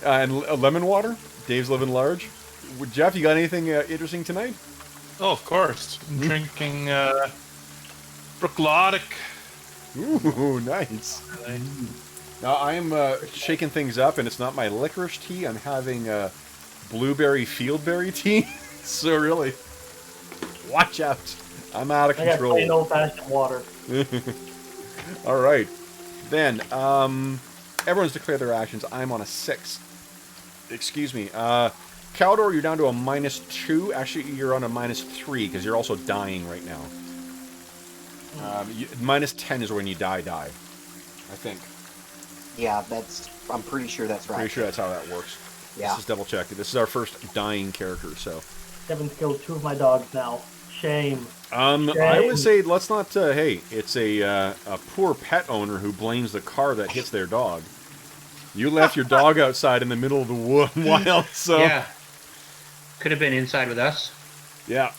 And lemon water. Dave's living large. Jeff, you got anything interesting tonight? Oh, of course. I'm drinking Brooklotic. Ooh, nice. Now I'm shaking things up, and it's not my licorice tea. I'm having blueberry fieldberry tea. So really, watch out. I'm out of I got control. plain old-fashioned water. All right. Then, everyone's declared their actions. I'm on a 6. Excuse me. Caldor, you're down to a -2. Actually, you're on a -3 because you're also dying right now. -10 is when you die. I think. Yeah, I'm pretty sure that's right. Pretty sure that's how that works. Yeah. Let's just double check. This is our first dying character, so. Kevin's killed 2 of my dogs now. Shame. I would say let's not. Hey, it's a poor pet owner who blames the car that hits their dog. You left your dog outside in the middle of the wild, so Yeah. Could have been inside with us. yeah.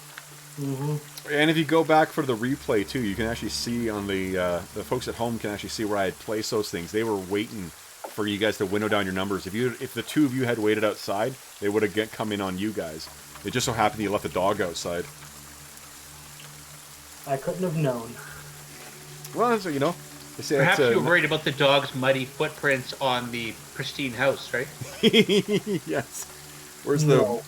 Mm-hmm. And if you go back for the replay too, you can actually see on the folks at home can actually see where I had placed those things. They were waiting for you guys to winnow down your numbers. If the 2 of you had waited outside, they would have come in on you guys. It just so happened you left the dog outside. I couldn't have known. Well, so, they say Perhaps that's, you were worried about the dog's muddy footprints on the pristine house, right? yes. Where's No.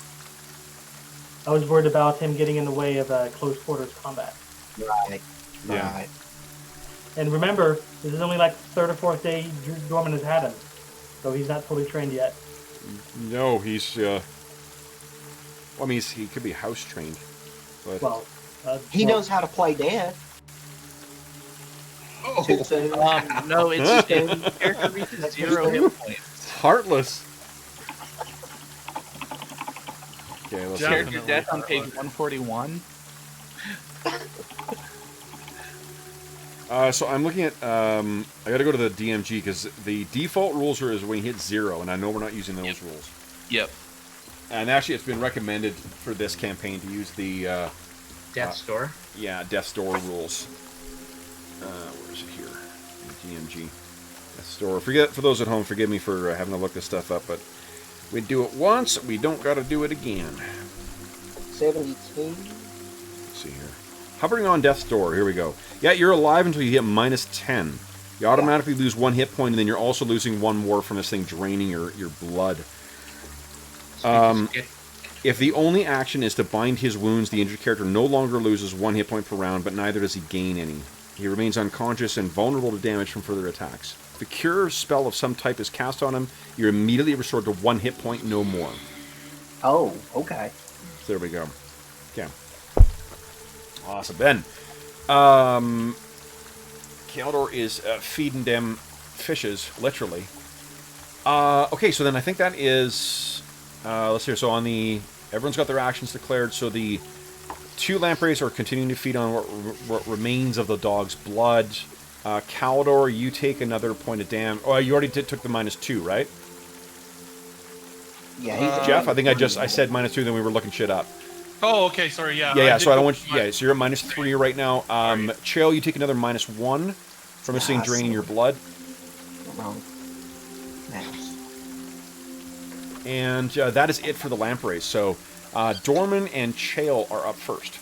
I was worried about him getting in the way of close quarters combat. Right. Yeah. Right. And remember, this is only like the 3rd or 4th day Dorman has had him, so he's not fully trained yet. No, he's. Well, I mean, he could be house trained, but Well, He knows how to play dead. Oh, Too soon. No, it's character reaches 0 hit points. heartless. Okay, let's Jeff- see. Character death on page 141. So I'm looking at. I got to go to the DMG because the default rules is when you hit 0, and I know we're not using those rules. Yep. And actually, it's been recommended for this campaign to use the Death Store. Death's Door rules. Where is it here? DMG. Death's Door. For those at home, forgive me for having to look this stuff up, but we do it once, we don't got to do it again. 72. Let's see here. Hovering on Death's Door. Here we go. Yeah, you're alive until you hit -10. You automatically lose 1 hit point, and then you're also losing 1 more from this thing draining your blood. If the only action is to bind his wounds, the injured character no longer loses 1 hit point per round, but neither does he gain any. He remains unconscious and vulnerable to damage from further attacks. If a cure spell of some type is cast on him, you're immediately restored to 1 hit point, no more. Oh, okay. So there we go. Okay. Awesome. Then, Kaldor is feeding them fishes, literally. Okay, so then I think that is let's see. So on the everyone's got their actions declared. So the 2 lampreys are continuing to feed on what remains of the dog's blood. Calidor, you take another point of damage. Oh, you already took the -2, right? Yeah, he's Jeff, I think I said -2, then we were looking shit up. Oh, okay. Sorry. Yeah. Yeah. So I don't did- want you. Yeah. So you're at -3 right now. Chael, you take another -1 from this thing Yes. draining your blood. wrong. Nice. And that is it for the lampreys. So Dorman and Chael are up first.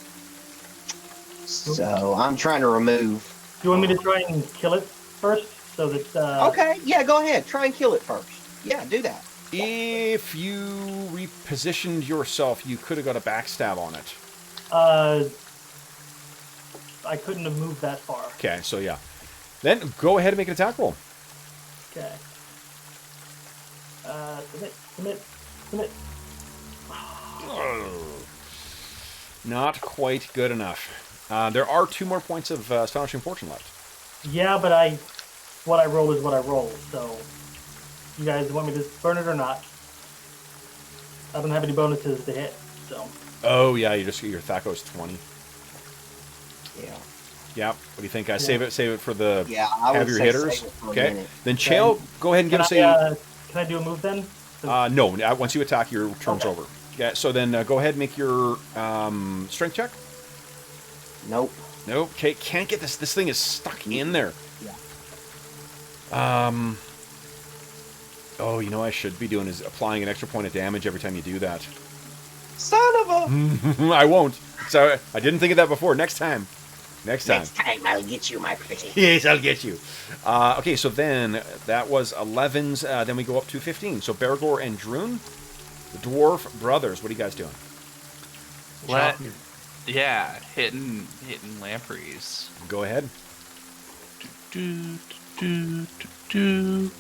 So I'm trying to remove. Do you want me to try and kill it first, so that? Okay, yeah, go ahead. Try and kill it first. Yeah, do that. If you repositioned yourself, you could have got a backstab on it. I couldn't have moved that far. Okay, so yeah. Then go ahead and make an attack roll. Okay. Submit. Not quite good enough. There are 2 more points of Astonishing Fortune left. Yeah, but what I roll is what I roll. So, you guys want me to burn it or not? I don't have any bonuses to hit, so. Oh, yeah, you just get your Thakos 20. Yeah. Yeah, what do you think? I save it for the Yeah, I would heavier say hitters. save it for a Okay, minute. then Chael, go ahead and give us a. Can I do a move then? No, once you attack, your turn's Okay. over. Yeah, so then go ahead and make your strength check. Nope. Nope. Okay, can't get this. This thing is stuck in there. Yeah. Oh, you know what I should be doing is applying an extra point of damage every time you do that. Son of a. I won't. So I didn't think of that before. Next time. Next time. Next time I'll get you, my pretty. Yes, I'll get you. Okay, so then that was 11s. Then we go up to 15. So Bergour and Druin, the dwarf brothers. What are you guys doing? Yeah, hitting lampreys. Go ahead. Do, do, do, do.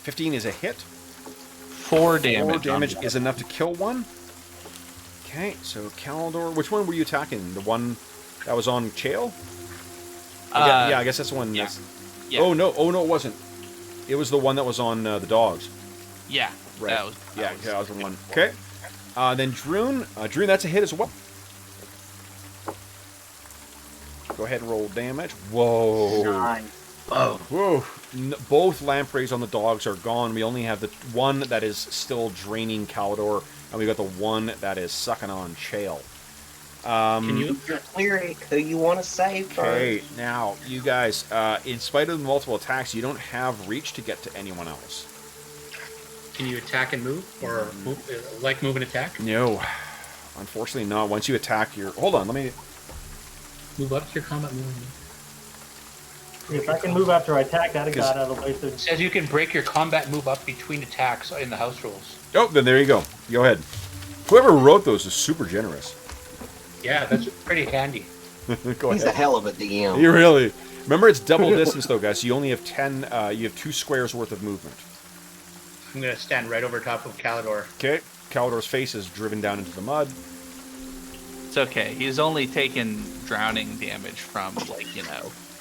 15 is a hit. 4 damage. 4 damage is enough to kill one. Okay, so Calidor. Which one were you attacking? The one that was on Chael? Yeah, I guess that's the one. Yeah. Yeah. Oh no, it wasn't. It was the one that was on the dogs. Yeah. Right. That was was the one. Okay. Then Druin. Druin, that's a hit as well. Go ahead and roll damage. Whoa. Nice. Whoa. Both lampreys on the dogs are gone. We only have the one that is still draining Calidor, and we got the one that is sucking on Chael. Can you? Your cleric, who you want to save Okay, first? now, you guys, in spite of the multiple attacks, you don't have reach to get to anyone else. Can you attack and move, or move, like move and attack? No. Unfortunately not. Once you attack your... Hold on, let me... Move up to your combat movement. If I can move after I attack, that'd have got out of the way. So It says you can break your combat move up between attacks in the house rules. Oh, then there you go. Go ahead. Whoever wrote those is super generous. Yeah, that's pretty handy. Go He's ahead. a hell of a DM. You really... Remember, it's double distance, though, guys. So you only have 10... you have 2 squares worth of movement. I'm gonna stand right over top of Calidor. Okay. Calidor's face is driven down into the mud. It's okay. He's only taken drowning damage from,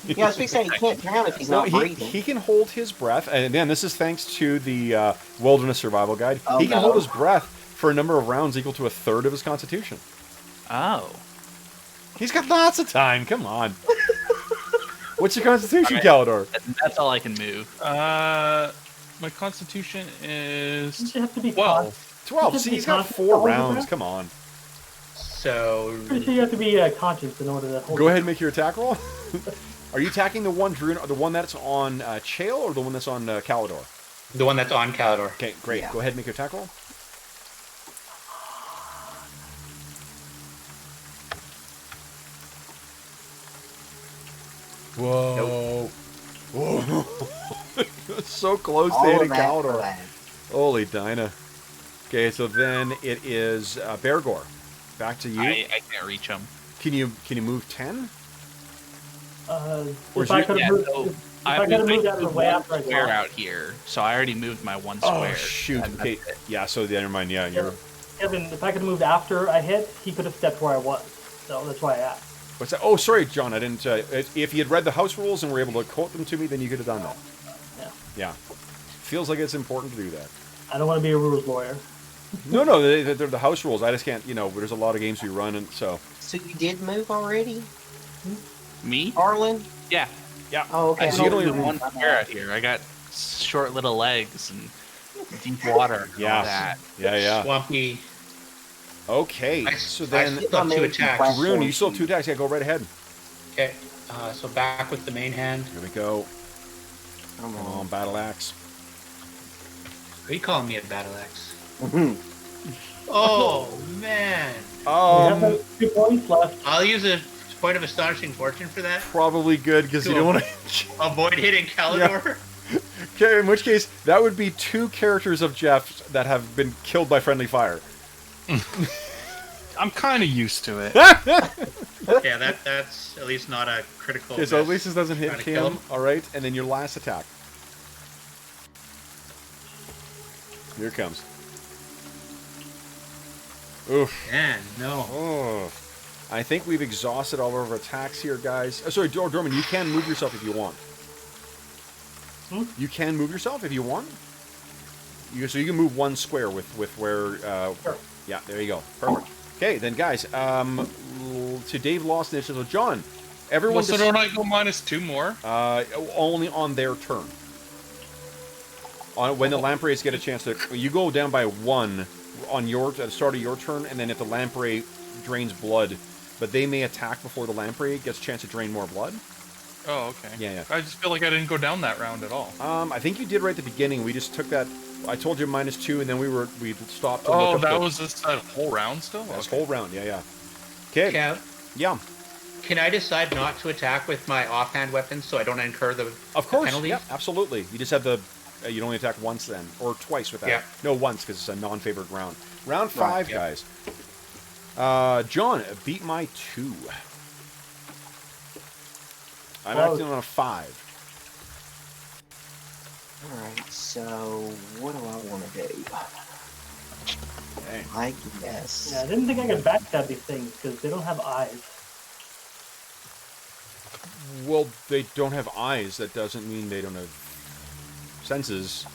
Yeah, I was saying he can't drown if he's not breathing. He can hold his breath, and again, this is thanks to the Wilderness Survival Guide. Oh, He can no. hold his breath for a number of rounds equal to a third of his constitution. Oh. He's got lots of time. Come on. What's your constitution, Calidor? That's all I can move. My constitution is you have to be 12. 12. See, he's got 4 rounds. Come on. So Pretty sure you have to be conscious in order to hold. Go ahead and make your attack roll. Are you attacking the one Druin, or the one that's on Chael, or the one that's on Calidor? the one that's on Calidor. Okay, great. Yeah. Go ahead and make your attack roll. Whoa. Whoa. So close to All hitting of that for Calidor. that. Holy Dinah. Okay, so then it is Bergour. Back to you. I can't reach him. Can you move 10? Or If I could have moved, so if I could have moved out of the way after I square got out here, so I already moved my 1 Oh, square. shoot. That's Okay. it. Yeah, so never mind. Yeah, you're... Kevin, if I could have moved after I hit, he could have stepped where I was. So that's why I asked. What's that? Oh, sorry, John. I didn't... if you had read the house rules and were able to quote them to me, then you could have done that. Yeah. Yeah. Feels like it's important to do that. I don't want to be a rules lawyer. No, they're the house rules. I just can't. There's a lot of games we run, and so. So you did move already, Me? Arlen? Yeah. Yeah. Oh, okay. I see you only don't one square out here. I got short little legs and deep water. And Yeah. all that. Yeah. Swampy. Okay. So then, I still have 2 attacks. Rune, you still have 2 attacks. Yeah, go right ahead. Okay. So back with the main hand. Here we go. Come Come on. on, battle axe. Are you calling me a battle axe? Mhm. Oh man! We have about 2 points left. I'll use a point of astonishing fortune for that. Probably good because you Cool. don't want to. Avoid hitting Calidor. Okay, in which case that would be 2 characters of Jeff that have been killed by friendly fire. I'm kind of used to it. Yeah, that's at least not a critical. Okay, so at miss. least it doesn't hit Trying to kill him. All right, and then your last attack. Here it comes. Oof. Man, no. Oh. I think we've exhausted all of our attacks here, guys. Oh, sorry, Dorman, you can move yourself if you want. You can move yourself if you want. So you can move 1 square with where. Sure. Yeah, there you go. Perfect. Okay, then, guys. So Dave lost initiative. So John, everyone. Well, so don't I go -2 more? Only on their turn. When the lampreys get a chance to, you go down by 1 on at the start of your turn, and then if the lamprey drains blood, but they may attack before the lamprey gets a chance to drain more blood. Oh, okay. Yeah. I just feel like I didn't go down that round at all. I think you did right at the beginning. We just took that. I told you -2, and then we stopped. To Oh, look up that the, was just that whole round still? this Okay. whole round. Yeah. Okay. Kev, Yeah. can I decide not to attack with my offhand weapons so I don't incur the Of course. penalties? Yeah. Absolutely. You just have the. You'd only attack once then, or twice with that. Yeah. No, once because it's a non-favored round. Round 5, yeah. guys. John, beat my 2. I'm Whoa. acting on a 5. Alright, so what do I want to do? Okay. I guess. Yeah, I didn't think I could backstab these things because they don't have eyes. Well, they don't have eyes. That doesn't mean they don't have senses.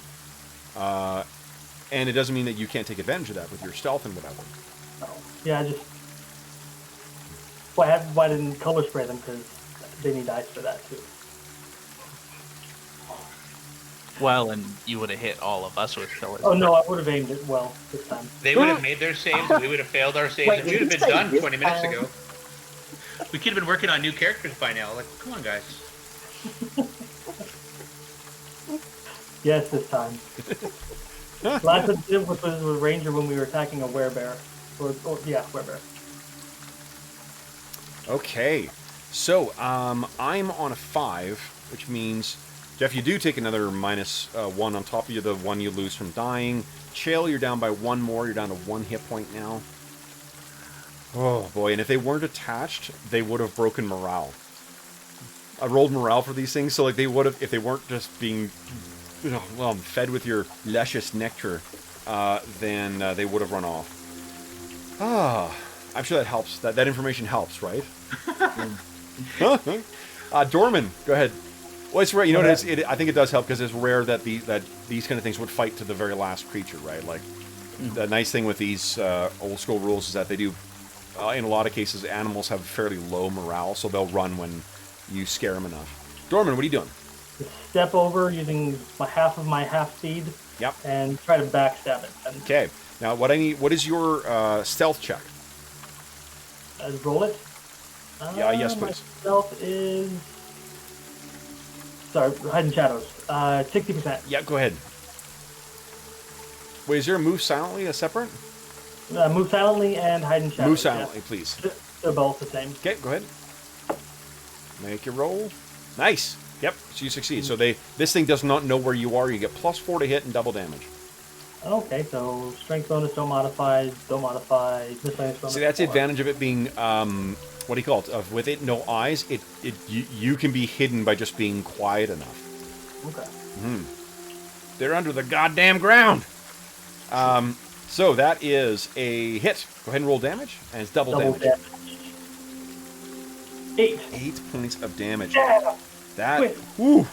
And it doesn't mean that you can't take advantage of that with your stealth and whatever. Yeah, I just. Why didn't color spray them? Because they need eyes for that too. Well, and you would have hit all of us with killers. Oh no, I would have aimed it well this time. They would have made their saves, and we would have failed our saves, Wait, and we did would have you been say done this 20 minutes time? ago. We could have been working on new characters by now. Like, come on, guys. Yes, this time. Last time it was with Ranger when we were attacking a werebear. Yeah, werebear. Okay. So, I'm on a 5, which means, Jeff, you do take another -1 on top of the 1 you lose from dying. Chael, you're down by 1 more. You're down to 1 hit point now. Oh, boy. And if they weren't attached, they would have broken morale. I rolled morale for these things, so like they would have, if they weren't just being, fed with your luscious nectar, then they would have run off. I'm sure that helps. That information helps, right? Dorman, go ahead. Well, it's rare. You know what it is? I think it does help because it's rare that these kind of things would fight to the very last creature, right? Like, the nice thing with these old school rules is that they do, in a lot of cases, animals have fairly low morale, so they'll run when you scare them enough. Dorman, what are you doing? Just step over using half of my half speed. Yep. And try to backstab it. And Okay. Now, what is your stealth check? roll it. Yes, My please. stealth is. Sorry, hiding shadows. 60%. Yeah, go ahead. Wait, is there a move silently that's separate? Move silently and hide in shadows. Move silently, please. They're both the same. Okay, go ahead. Make your roll. Nice. Yep, so you succeed. So this thing does not know where you are. You get +4 to hit and double damage. Okay, so strength bonus, don't modify, miscellaneous bonus. See, that's the advantage of it being, what do you call it? With it no eyes, you can be hidden by just being quiet enough. Okay. They're under the goddamn ground. So that is a hit. Go ahead and roll damage, and it's double damage. 8. 8 points of damage. Yeah. That, Wait. woo,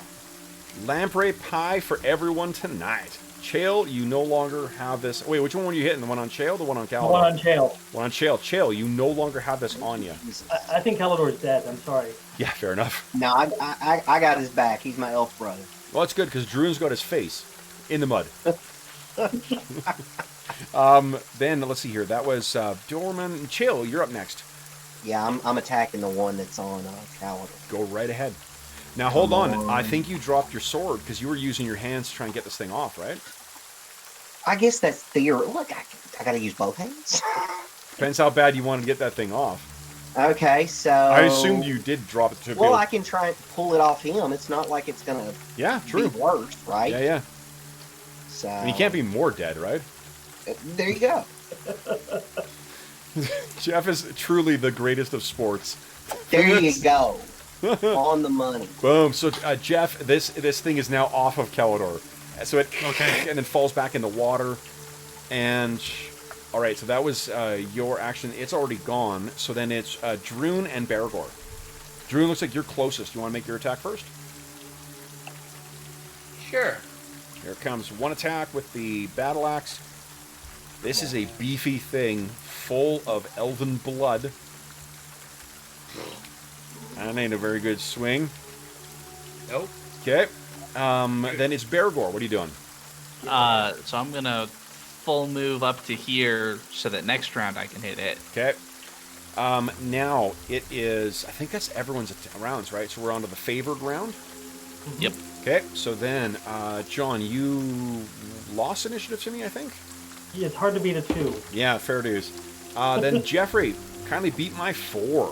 lamprey pie for everyone tonight. Chael, you no longer have this. Wait, which one were you hitting? The one on Chael, the one on Calidor? One on Chael. One on Chael. Chael, you no longer have this on you. I think Calidor's dead. I'm sorry. Yeah, fair enough. No, I got his back. He's my elf brother. Well, that's good because Druin's got his face in the mud. Then let's see here. That was Dorman. Chael, you're up next. Yeah, I'm attacking the one that's on Calidor. Go right ahead. Now hold on. I think you dropped your sword because you were using your hands to try and get this thing off, right? I guess that's theory. Look, I gotta use both hands. Depends how bad you wanted to get that thing off. Okay, so I assumed you did drop it to. Well, I can try to pull it off him. It's not like it's gonna true. be worse, right? Yeah. So And he can't be more dead, right? There you go. Jeff is truly the greatest of sports. There you go. On the money. Boom. So Jeff, this thing is now off of Calidor. So it Okay. and then falls back in the water. And all right, so that was your action. It's already gone. So then it's Druin and Bergour. Druin, looks like you're closest. You want to make your attack first? Sure. Here it comes. One attack with the battle axe. This is a beefy thing full of elven blood. That ain't a very good swing. Nope. Okay. Then it's Bergour. What are you doing? So I'm gonna full move up to here so that next round I can hit it. Okay. Now it is. I think that's everyone's rounds, right? So we're on to the favored round. Yep. Okay. So then, John, you lost initiative to me, I think. Yeah, it's hard to beat a 2. Yeah, fair dues. Then Jeffrey kindly beat my 4.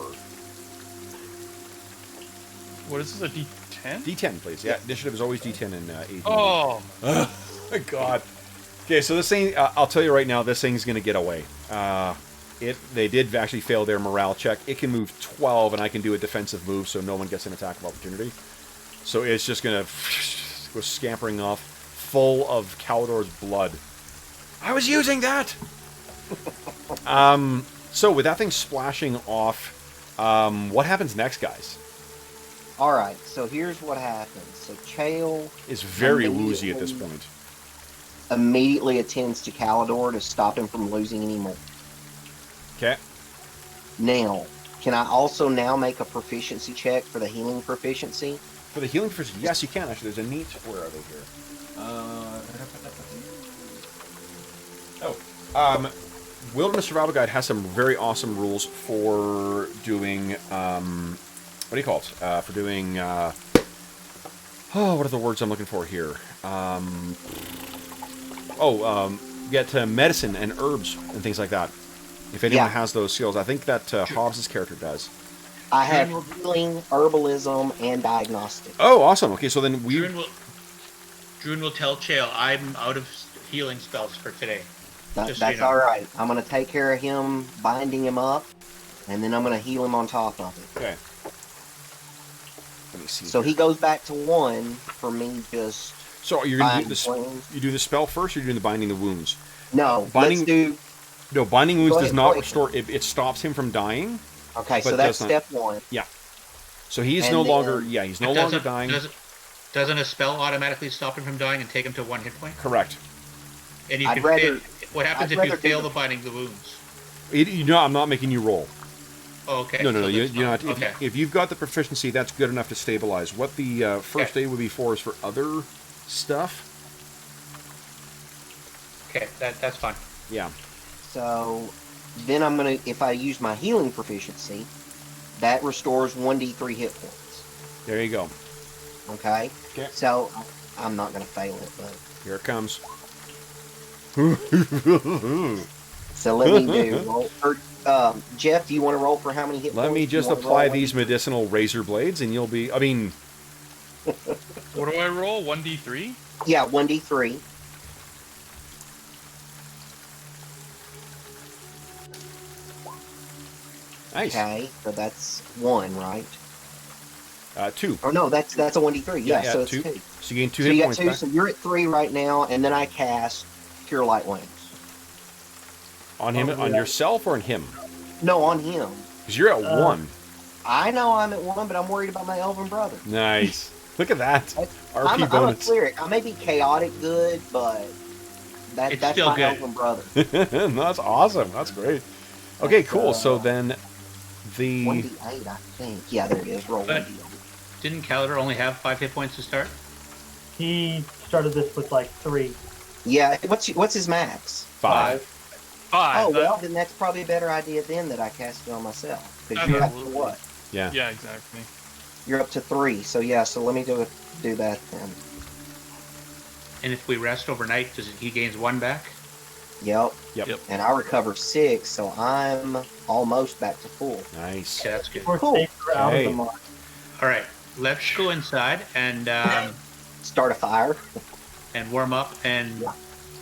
What is this, a D10? D10, please. Yeah, initiative is always D10 in AD&D. Oh, My God. Okay, so this thing, I'll tell you right now, this thing's going to get away. They did actually fail their morale check. It can move 12, and I can do a defensive move, so no one gets an attack of opportunity. So it's just going to go scampering off, full of Calidor's blood. I was using that! So with that thing splashing off, what happens next, guys? All right, so here's what happens. So Chael Is very woozy at this point. immediately attends to Calidor to stop him from losing any more. Okay. Now, can I also now make a proficiency check for the healing proficiency? For the healing proficiency, yes, you can. Actually, there's a neat. Where are they here? Wilderness Survival Guide has some very awesome rules for doing. What do you call it? For doing. What are the words I'm looking for here? Get medicine and herbs and things like that. If anyone has those skills, I think that Hobbs' character does. I have healing, herbalism, and diagnostic. Oh, awesome. Okay, so then we. Druin will tell Chael I'm out of healing spells for today. That's so you know. all right. I'm going to take care of him, binding him up, and then I'm going to heal him on top of it. Okay. Let me see. So he goes back to 1 for me just... So you're going to do binding this. wounds. You do the spell first, or you're doing the binding the wounds? No, Binding- let's do... No, binding wounds Go does ahead, not go restore. It stops him from dying. Okay, but so that's does not- step 1. Yeah. So he's And no then- longer. Yeah, he's no longer dying. Doesn't a spell automatically stop him from dying and take him to 1 hit point? Correct. And you I'd can rather- what happens I'd if you rather fail do the binding the wounds? I'm not making you roll. Oh, okay. No. so You're that's not. fine. Okay. If you've got the proficiency, that's good enough to stabilize. What the first aid would be for is for other stuff. Okay, that's fine. Yeah. So then I'm going to... If I use my healing proficiency, that restores 1d3 hit points. There you go. Okay? Okay. So I'm not going to fail it, but... Here it comes. So let me do roll. Jeff, do you want to roll for how many hit points? Let me You just wanna roll apply one? these medicinal razor blades, and you'll be. I mean, what do I roll? 1d3? Yeah, 1d3. nice. Okay, so that's 1, right? 2. Or no, that's a 1d3. Yeah, so it's 2. 2. So you gain 2 So hit you got points 2, back. so you're at 3 right now, and then I cast Cure Light Wounds. On him, on yourself, or on him? No, on him. Because you're at 1. I know I'm at 1, but I'm worried about my elven brother. Nice. Look at that. RP I'm a bonus. cleric. I may be chaotic good, but It's that's still my good. elven brother. That's awesome. That's great. Okay, That's, cool. So then the 1d8, I think. Yeah, there it is. Roll But- 1d8. Didn't Calidor only have 5 hit points to start? He started this with like 3. Yeah, what's his max? 5. 5. Oh, well, then that's probably a better idea then that I cast it on myself. Because you're up to Absolutely. what? Yeah. Yeah, exactly. You're up to 3. So, yeah, so let me do that then. And if we rest overnight, he gains 1 back? Yep. Yep. And I recover 6, so I'm almost back to full. Nice. Okay, that's good. We're Cool. safer out of Okay. the mark. All right, let's go inside and Start a fire. warm up and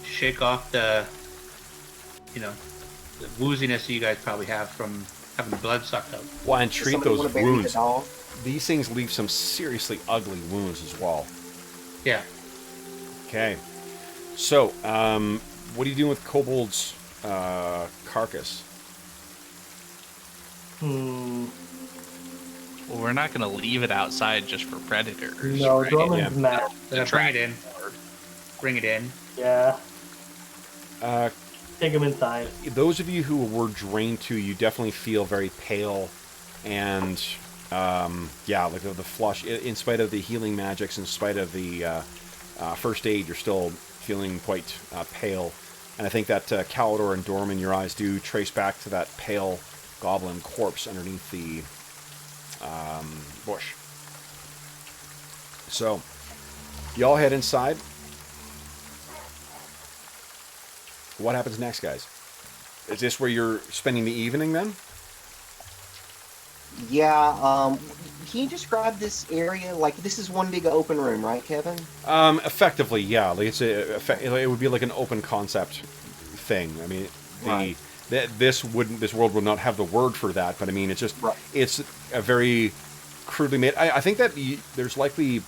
shake off the wooziness that you guys probably have from having the blood sucked out. Well, and Does treat somebody those wanna bury the wounds. dog? These things leave some seriously ugly wounds as well. Yeah. Okay. So, what are you doing with Kobold's carcass? Well, we're not going to leave it outside just for predators. No, right? Dorman's mad. Bring it in. Bring it in. Yeah, Uh, take him inside. those of you who were drained to, you definitely feel very pale, and like the flush. In spite of the healing magics, in spite of the first aid, you're still feeling quite pale. And I think that Calidor and Dorman, your eyes do trace back to that pale goblin corpse underneath the bush. So, y'all head inside. What happens next, guys? Is this where you're spending the evening then? Yeah, can you describe this area? Like, this is one big open room, right, Kevin? Effectively, yeah. Like it would be like an open concept thing. I mean, Right. this world would not have the word for that, but I mean, it's just Right. it's a very crudely made. I think that there's likely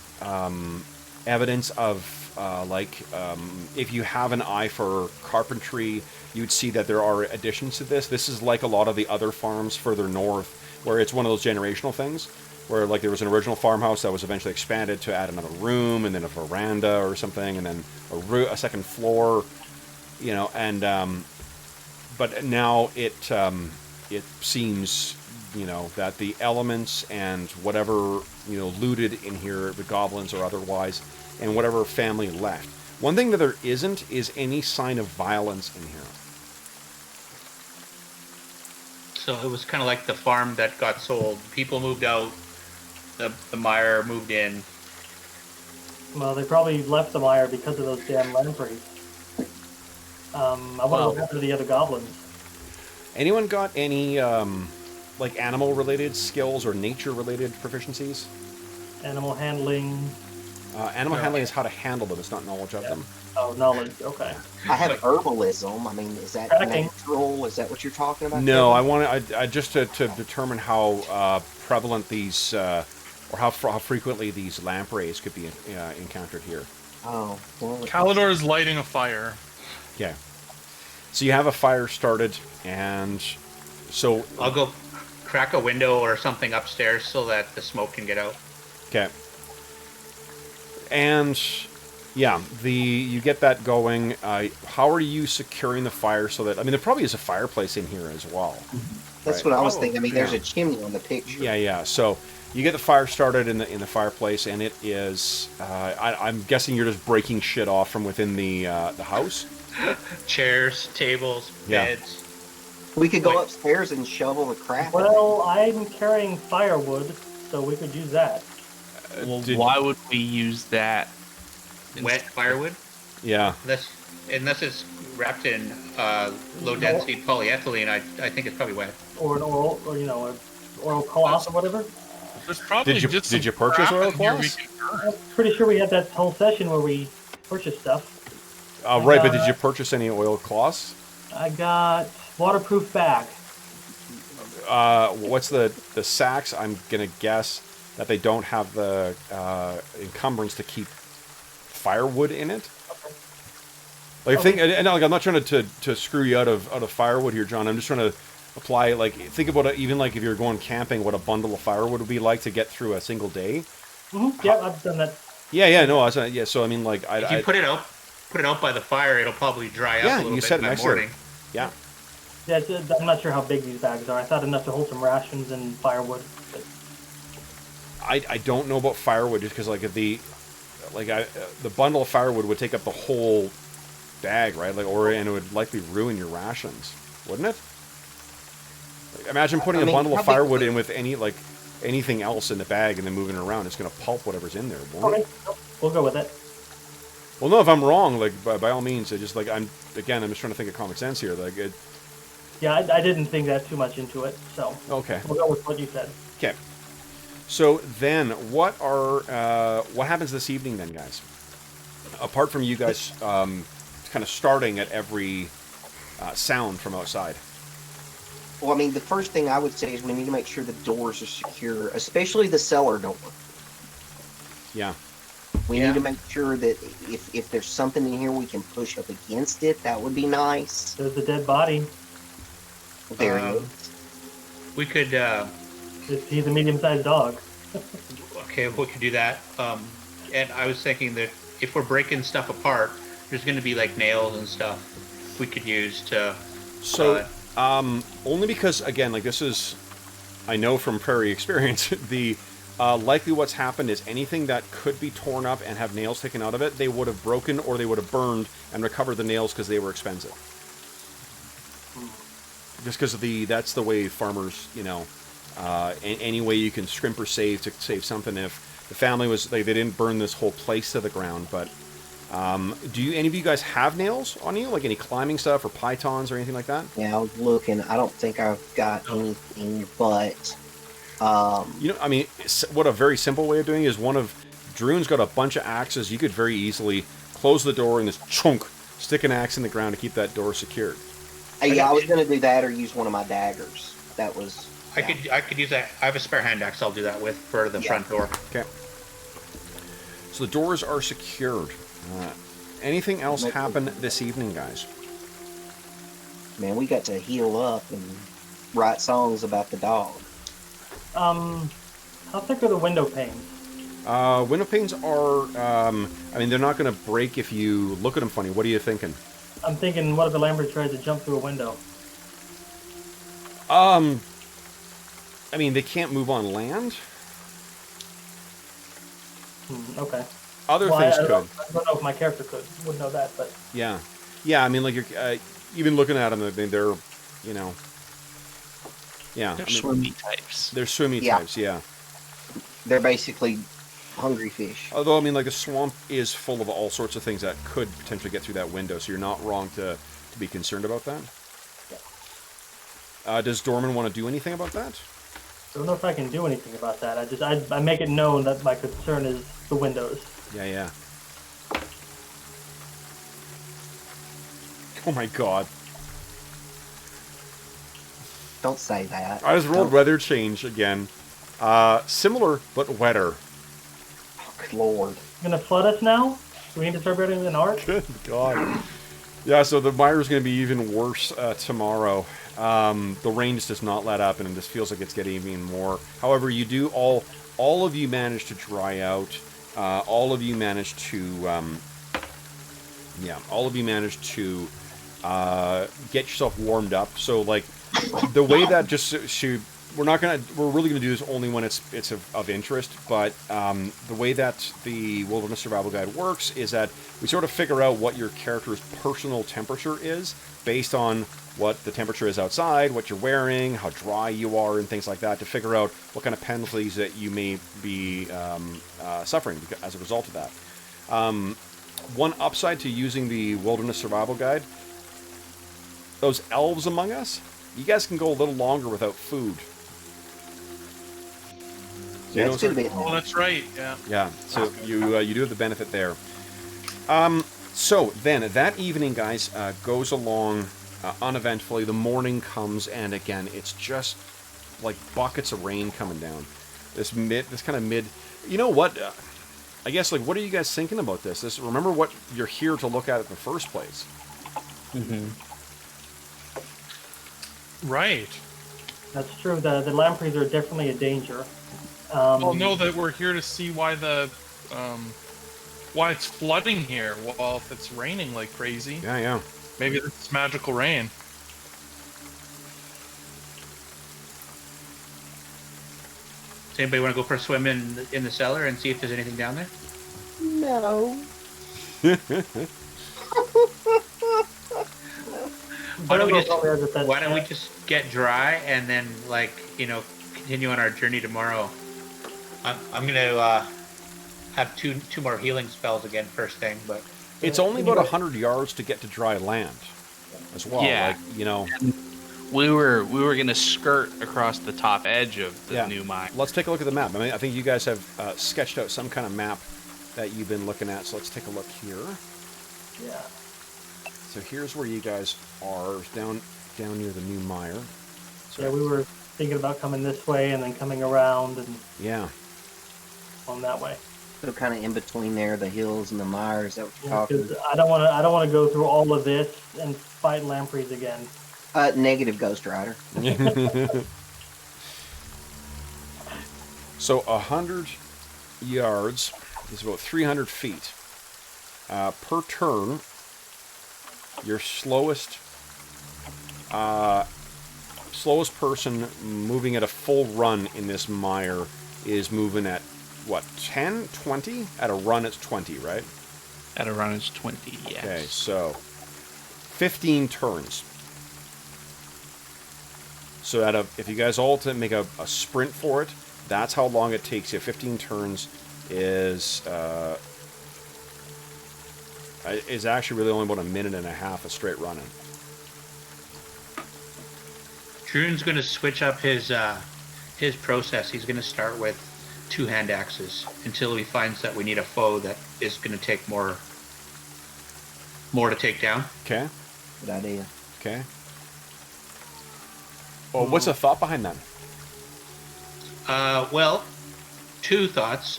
evidence of if you have an eye for carpentry, you'd see that there are additions to this. This is like a lot of the other farms further north, where it's one of those generational things, where like there was an original farmhouse that was eventually expanded to add another room, and then a veranda or something, and then a second floor, and but now it seems that the elements and whatever looted in here, the goblins or otherwise, and whatever family left. One thing that there isn't is any sign of violence in here. So it was kind of like the farm that got sold. People moved out. The Meyer moved in. Well, they probably left the mire because of those damn lampreys. I wonder what happened to the other goblins. Anyone got any animal-related skills or nature-related proficiencies? Animal handling. Animal handling is how to handle them. It's not knowledge of them. Oh, knowledge. Okay. I have herbalism. I mean, is that Tracking. natural? Is that what you're talking about? No, Kevin? I just to determine how prevalent these or how frequently these lampreys could be encountered here. Oh, well, Calidor is lighting a fire. Okay. So you have a fire started, and so I'll go crack a window or something upstairs so that the smoke can get out. okay. And yeah, you get that going. How are you securing the fire so that there probably is a fireplace in here as well. That's Right. what I was thinking. I mean, there's yeah. a chimney on the picture. Yeah. So you get the fire started in the fireplace, and it is. I'm guessing you're just breaking shit off from within the house. Chairs, tables, Yeah. beds. We could go upstairs and shovel the crap. Well, I'm carrying firewood, so we could use that. Well, Did- why would we use that? Wet firewood. Yeah. Unless it's wrapped in low density polyethylene, I think it's probably wet. Or an oil, or an oilcloth or whatever. There's probably Did you- just did some you purchase crap in here we oilcloths? can burn. I'm pretty sure we had that whole session where we purchased stuff. Right, but did you purchase any oilcloths? I got waterproof bag. What's the sacks? I'm gonna guess that they don't have the encumbrance to keep firewood in it. Like, I'm not trying to screw you out of firewood here, John. I'm just trying to apply, think about it, even if you're going camping, what a bundle of firewood would be like to get through a single day. Yeah, I've done that. Yeah. No, I was, yeah. So I mean, like, If you put it out by the fire, it'll probably dry up a little you bit said it by next morning. Yeah. Yeah, I'm not sure how big these bags are. I thought enough to hold some rations and firewood. But I don't know about firewood just because the bundle of firewood would take up the whole bag, right? And it would likely ruin your rations, wouldn't it? Like, imagine putting a bundle of firewood in with anything else in the bag and then moving it around. It's going to pulp whatever's in there, won't it? We'll go with it. Well, no, if I'm wrong, by all means, I'm just trying to think of common sense here. Yeah, I didn't think that too much into it, so Okay. We'll go with what you said. Okay. So then, what happens this evening then, guys? Apart from you guys kind of starting at every sound from outside. Well, I mean, the first thing I would say is we need to make sure the doors are secure, especially the cellar door. Yeah. We need to make sure that if there's something in here we can push up against it, that would be nice. There's a dead body. There it is. We could. He's a medium-sized dog. Okay, we could do that. And I was thinking that if we're breaking stuff apart, there's going to be like nails and stuff we could use to. So, only because again, this is, I know from prairie experience, the likely what's happened is anything that could be torn up and have nails taken out of it, they would have broken or they would have burned and recovered the nails because they were expensive. Just because that's the way farmers, any way you can scrimp or save to save something. If the family was, they didn't burn this whole place to the ground, but do any of you guys have nails on you? Like any climbing stuff or pythons or anything like that? Yeah, I was looking. I don't think I've got anything, but... what a very simple way of doing it is Druin's got a bunch of axes. You could very easily close the door and just stick an axe in the ground to keep that door secured. Yeah, I was going to do that or use one of my daggers. That was... I could use that. I have a spare hand axe I'll do that with for the front door. Okay. So the doors are secured. Anything else happen this evening, guys? Man, we got to heal up and write songs about the dog. How thick are the window panes? Window panes are, they're not going to break if you look at them funny. What are you thinking? I'm thinking, what if the Lambert tries to jump through a window? They can't move on land. Okay. Other things could. I don't know if my character would know that, but... Yeah. Yeah, you're, even looking at them, they're, Yeah. They're swimmy types. They're swimmy types, yeah. They're basically hungry fish. Although, the swamp is full of all sorts of things that could potentially get through that window, so you're not wrong to be concerned about that. Yeah. Does Dorman want to do anything about that? I don't know if I can do anything about that. I make it known that my concern is the windows. Yeah. Oh my god. Don't say that. I just rolled weather change again. Similar, but wetter. Oh, good lord. You're going to flood us now? Do we need to start building an ark? Good god. Yeah, so the mire's going to be even worse tomorrow. The rain just does not let up, and it just feels like it's getting even more. However, you do all of you manage to dry out. All of you manage to, get yourself warmed up. So, the way that we're really gonna do this only when it's of interest. But the way that the Wilderness Survival Guide works is that we sort of figure out what your character's personal temperature is based on what the temperature is outside, what you're wearing, how dry you are, and things like that, to figure out what kind of penalties that you may be suffering as a result of that. One upside to using the Wilderness Survival Guide, those elves among us, you guys can go a little longer without food. So Yeah, it's good to be. Oh, that's right. Yeah. Yeah, so you do have the benefit there. So then, that evening, guys, goes along uneventfully. The morning comes, and again, it's just like buckets of rain coming down. This kind of mid... You know what? I guess, what are you guys thinking about this? Remember what you're here to look at in the first place. Mm-hmm. Right. That's true. The lampreys are definitely a danger. Well, know that we're here to see why why it's flooding here. Well, if it's raining like crazy, Yeah. maybe it's magical rain. Does anybody want to go for a swim in the cellar and see if there's anything down there? No. Why don't Why we just get dry and then, like, continue on our journey tomorrow? I'm gonna have two more healing spells again first thing, but It's only about 100 yards to get to dry land as well. Yeah. Like, We were gonna skirt across the top edge of the new mine. Let's take a look at the map. I mean, I think you guys have sketched out some kind of map that you've been looking at. So let's take a look here. Yeah. So here's where you guys are, down near the new mire. So Yeah, we were thinking about coming this way and then coming around and yeah. on that way. So kind of in between there, the hills and the mires that we're talking. Because I don't want to go through all of this and fight lampreys again. Negative, Ghost Rider. So 100 yards is about 300 feet. Per turn, your slowest person moving at a full run in this mire is moving at, what, 10, 20? At a run, it's 20, right? At a run, it's 20, yes. Okay, so 15 turns. So if you guys all to make a sprint for it, that's how long it takes you. 15 turns is actually really only about a minute and a half of straight running. Druin's gonna switch up his process. He's gonna start with 2 hand axes until he finds that we need a foe that is gonna take more to take down. Okay. Good idea. Okay. Well, what's the thought behind that? Well, 2 thoughts.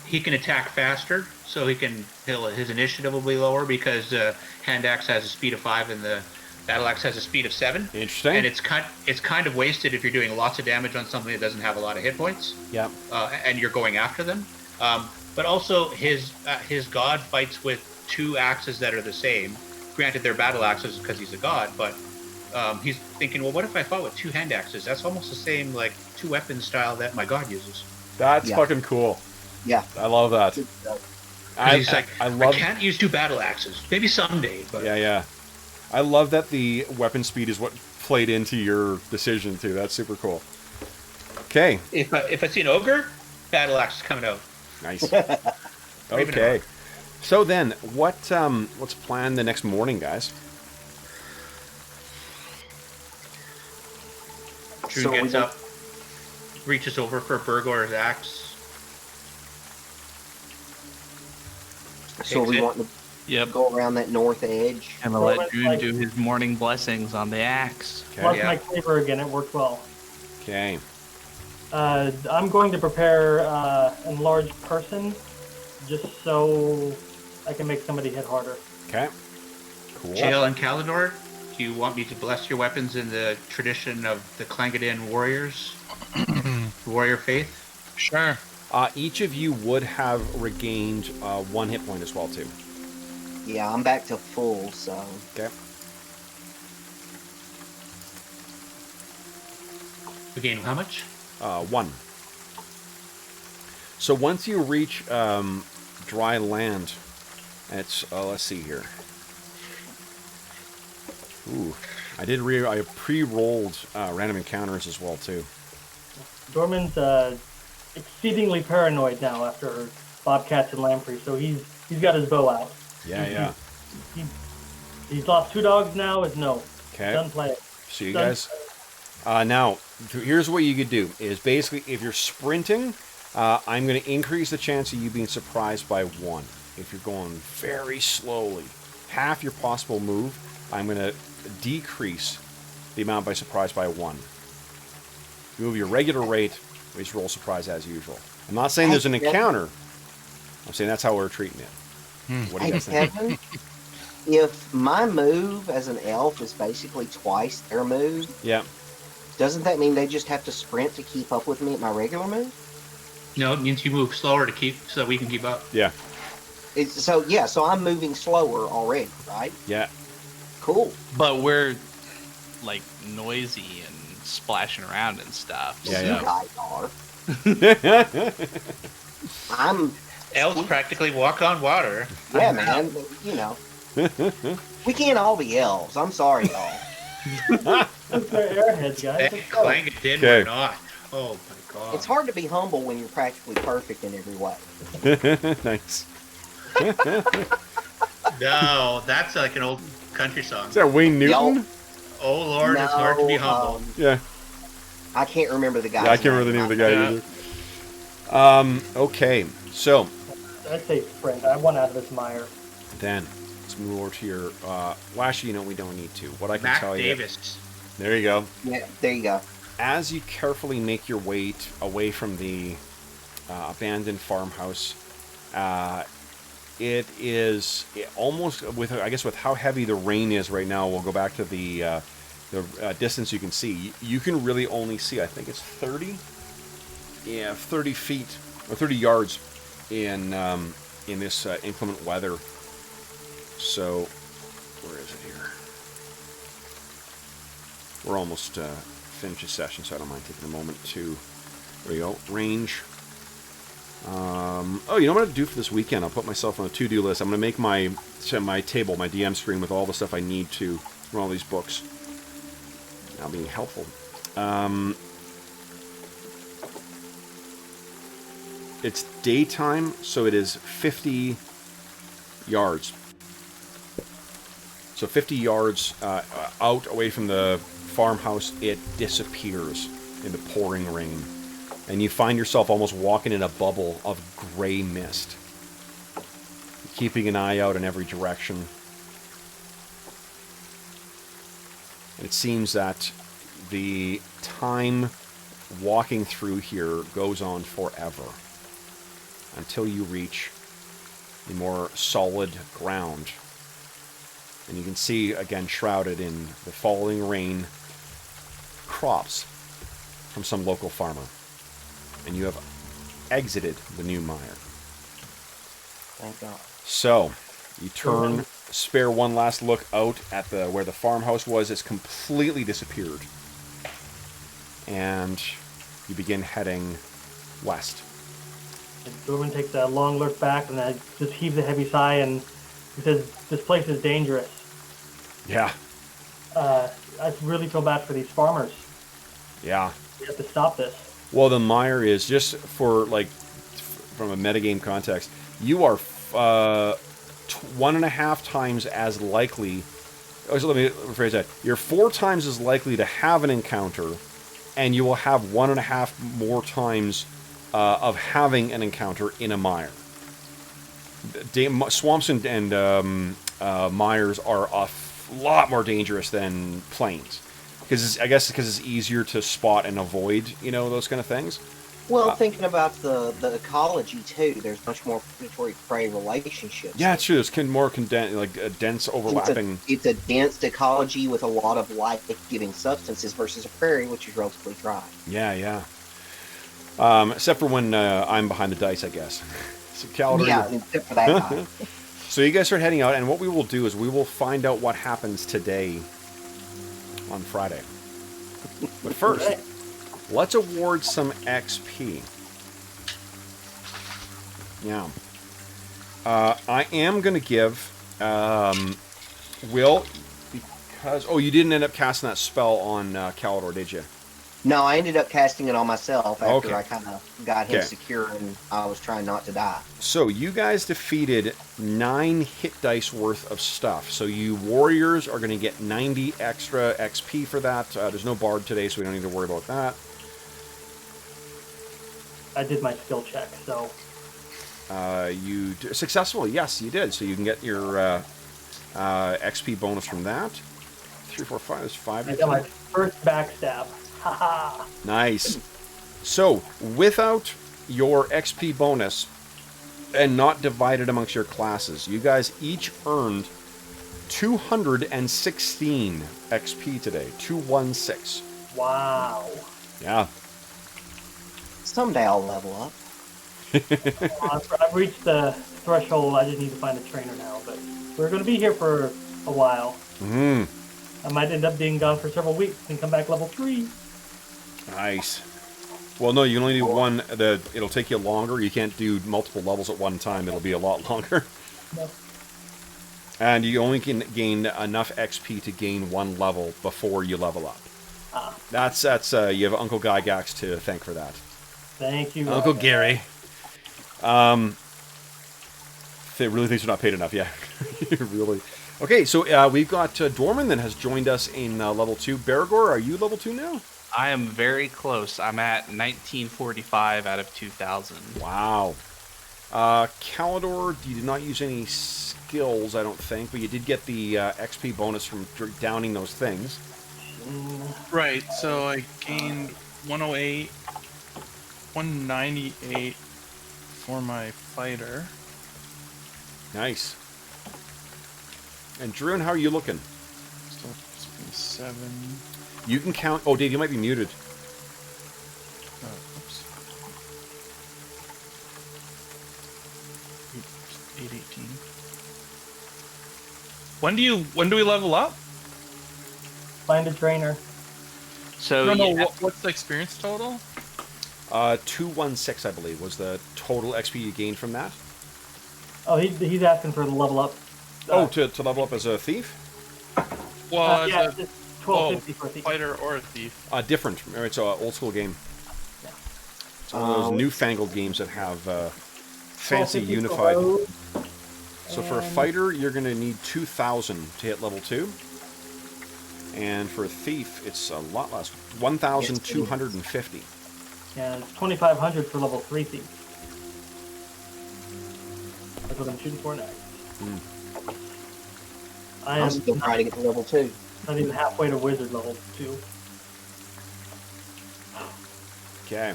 He can attack faster, so his initiative will be lower because hand axe has a speed of 5 and the battle axe has a speed of 7. Interesting. And it's kind of wasted if you're doing lots of damage on something that doesn't have a lot of hit points. Yeah. And you're going after them. But also his god fights with 2 axes that are the same. Granted, they're battle axes because he's a god, but he's thinking, well, what if I fought with 2 hand axes? That's almost the same, like, 2-weapon style that my god uses. That's fucking cool. Yeah. I love that. He's like, I can't use 2 battle axes. Maybe someday, but... Yeah. I love that the weapon speed is what played into your decision, too. That's super cool. Okay. If I see an ogre, battle axe is coming out. Nice. Okay. So then, let's plan the next morning, guys. Druin gets up, reaches over for Bergour's axe. So we want to go around that north edge. And I'll let Druin do his morning blessings on the axe. Okay. Plus my cleaver again, it worked well. Okay. I'm going to prepare enlarged person, just so I can make somebody hit harder. Okay. Cool. Jael and Calidor, do you want me to bless your weapons in the tradition of the Clangadin warriors? Warrior faith? Sure. Each of you would have regained 1 hit point as well, too. Yeah, I'm back to full, so... Okay. Regain how much? 1. So once you reach dry land, it's let's see here. Ooh, I pre-rolled random encounters as well too. Dorman's exceedingly paranoid now after bobcats and lampreys, so he's got his bow out. Yeah. He's lost 2 dogs now. Is no. Okay. Done play. So you guys. Now, here's what you could do: is basically if you're sprinting, I'm going to increase the chance of you being surprised by 1. If you're going very slowly, half your possible move, I'm going to decrease the amount by surprise by 1. If you move your regular rate, we just roll surprise as usual. I'm not saying there's an encounter. I'm saying that's how we're treating it. What do you guys think? Kevin, if my move as an elf is basically twice their move, Yeah. Doesn't that mean they just have to sprint to keep up with me at my regular move? No, it means you move slower to keep so that we can keep up. Yeah. So I'm moving slower already, right? Yeah. Cool. But we're like noisy and splashing around and stuff. Yeah, You guys are. Elves practically walk on water. Yeah, man. You know. We can't all be elves. I'm sorry, y'all. They're airheads, guys. Let's go. Clangadin Okay. or not. Oh my god. It's hard to be humble when you're practically perfect in every way. Nice. No, that's like an old country song. Is that Wayne Newton? Y'all- Oh Lord, it's hard to be humble. Yeah. I can't remember the guy. Yeah, I can't remember the name of the guy Yeah. either. Okay, so I'd say sprint. I want out of this mire. then let's move over to your. Well, actually, we don't need to. What I can Mac tell Davis. you. There you go. Yeah, there you go. As you carefully make your way away from the abandoned farmhouse, it is almost with how heavy the rain is right now. We'll go back to the distance you can see. You can really only see, I think it's 30 feet or 30 yards in this inclement weather. So where is it here? We're almost finished the session, so I don't mind taking a moment to. There you go. Range. Oh, you know what I'm going to do for this weekend? I'll put myself on a to-do list. I'm going to make my table, my DM screen with all the stuff I need to run all these books. Now being helpful. It's daytime, so it is 50 yards. So 50 yards out away from the farmhouse, it disappears in the pouring rain. And you find yourself almost walking in a bubble of gray mist, keeping an eye out in every direction. And it seems that the time walking through here goes on forever until you reach the more solid ground. And you can see, again, shrouded in the falling rain, crops from some local farmer. And you have exited the new mire. Thank God. So, you turn, spare one last look out at where the farmhouse was. It's completely disappeared. And you begin heading west. And Druin takes a long look back and then just heaves a heavy sigh and he says, "This place is dangerous. Yeah. I really feel bad for these farmers. Yeah. We have to stop this." Well, the mire is, just for, from a metagame context, you are 1.5 times as likely. Oh, so let me rephrase that. You're 4 times as likely to have an encounter, and you will have 1.5 more times of having an encounter in a mire. Swamps and mires are a lot more dangerous than plains. Because it's easier to spot and avoid, those kind of things. Well, thinking about the ecology too, there's much more predatory-prey relationships. Yeah, it's true. There's more dense overlapping. It's a dense ecology with a lot of life-giving substances versus a prairie, which is relatively dry. Yeah. Except for when I'm behind the dice, I guess. So Calendar, yeah, except for that guy. So you guys start heading out, and what we will do is we will find out what happens today on Friday. But first, let's award some XP. Yeah. I am going to give Will, because... Oh, you didn't end up casting that spell on Calidor, did you? No, I ended up casting it on myself after Okay. I kind of got him Okay. secure and I was trying not to die. So you guys defeated 9 hit dice worth of stuff. So you warriors are going to get 90 extra XP for that. There's no bard today, so we don't need to worry about that. I did my skill check, so You successfully, yes, you did. So you can get your XP bonus from that. 3, 4, 5. There's 5. I got my first backstab. Haha. Nice. So, without your XP bonus and not divided amongst your classes, you guys each earned 216 XP today. 216. Wow. Yeah. Someday I'll level up. I've reached the threshold. I just need to find a trainer now. But we're going to be here for a while. Mm. I might end up being gone for several weeks and come back level 3. Nice. Well, no, you can only do one. It'll take you longer. You can't do multiple levels at one time. It'll be a lot longer. No. And you only can gain enough XP to gain one level before you level up. That's you have Uncle Gygax to thank for that. Thank you. Uncle Gary. They really thinks you're not paid enough, yeah. Really. Okay, so we've got Dorman that has joined us in level 2. Bergour, are you level 2 now? I am very close. I'm at 1945 out of 2000. Wow. Calidor, you did not use any skills, I don't think, but you did get the XP bonus from downing those things. Right, so I gained 108, 198 for my fighter. Nice. And Druin, how are you looking? Still 7. You can count... Oh, Dave, you might be muted. Oops. 818. When do we level up? Find a trainer. So No, yeah, what's the experience total? 216, I believe, was the total XP you gained from that. Oh, he's asking for the level up. To level up as a thief? Well, yeah, as a it's 1250 for a thief. fighter or a thief. Different. It's an old school game. Yeah. It's one of those newfangled games that have fancy 1250 unified. for rogue, So for a and- fighter, you're going to need 2,000 to hit level 2. And for a thief, it's a lot less. 1,250. Yeah, it's 2,500 for level 3 thief. That's what I'm shooting for next. I I'm am still trying to get to level 2. not even halfway to wizard level 2. Okay.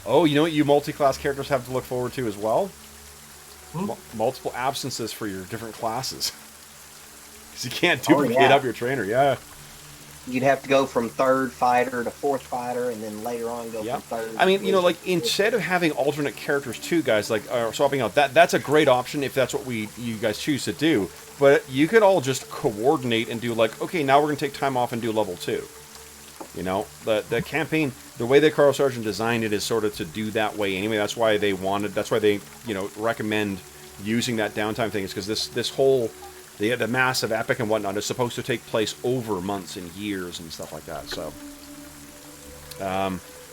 Oh, you know what you multi-class characters have to look forward to as well? Multiple absences for your different classes. Because you can't duplicate up your trainer, yeah. You'd have to go from 3rd fighter to 4th fighter, and then later on go Yeah. from 3rd. I mean, like, instead of having alternate characters too, guys, like, swapping out, that's a great option if that's what you guys choose to do. But you could all just coordinate and do, like, okay, now we're going to take time off and do level 2. You know, the campaign, the way that Carl Sargent designed it is sort of to do that way anyway. That's why they recommend using that downtime thing, is because this whole, the massive epic and whatnot is supposed to take place over months and years and stuff like that. So,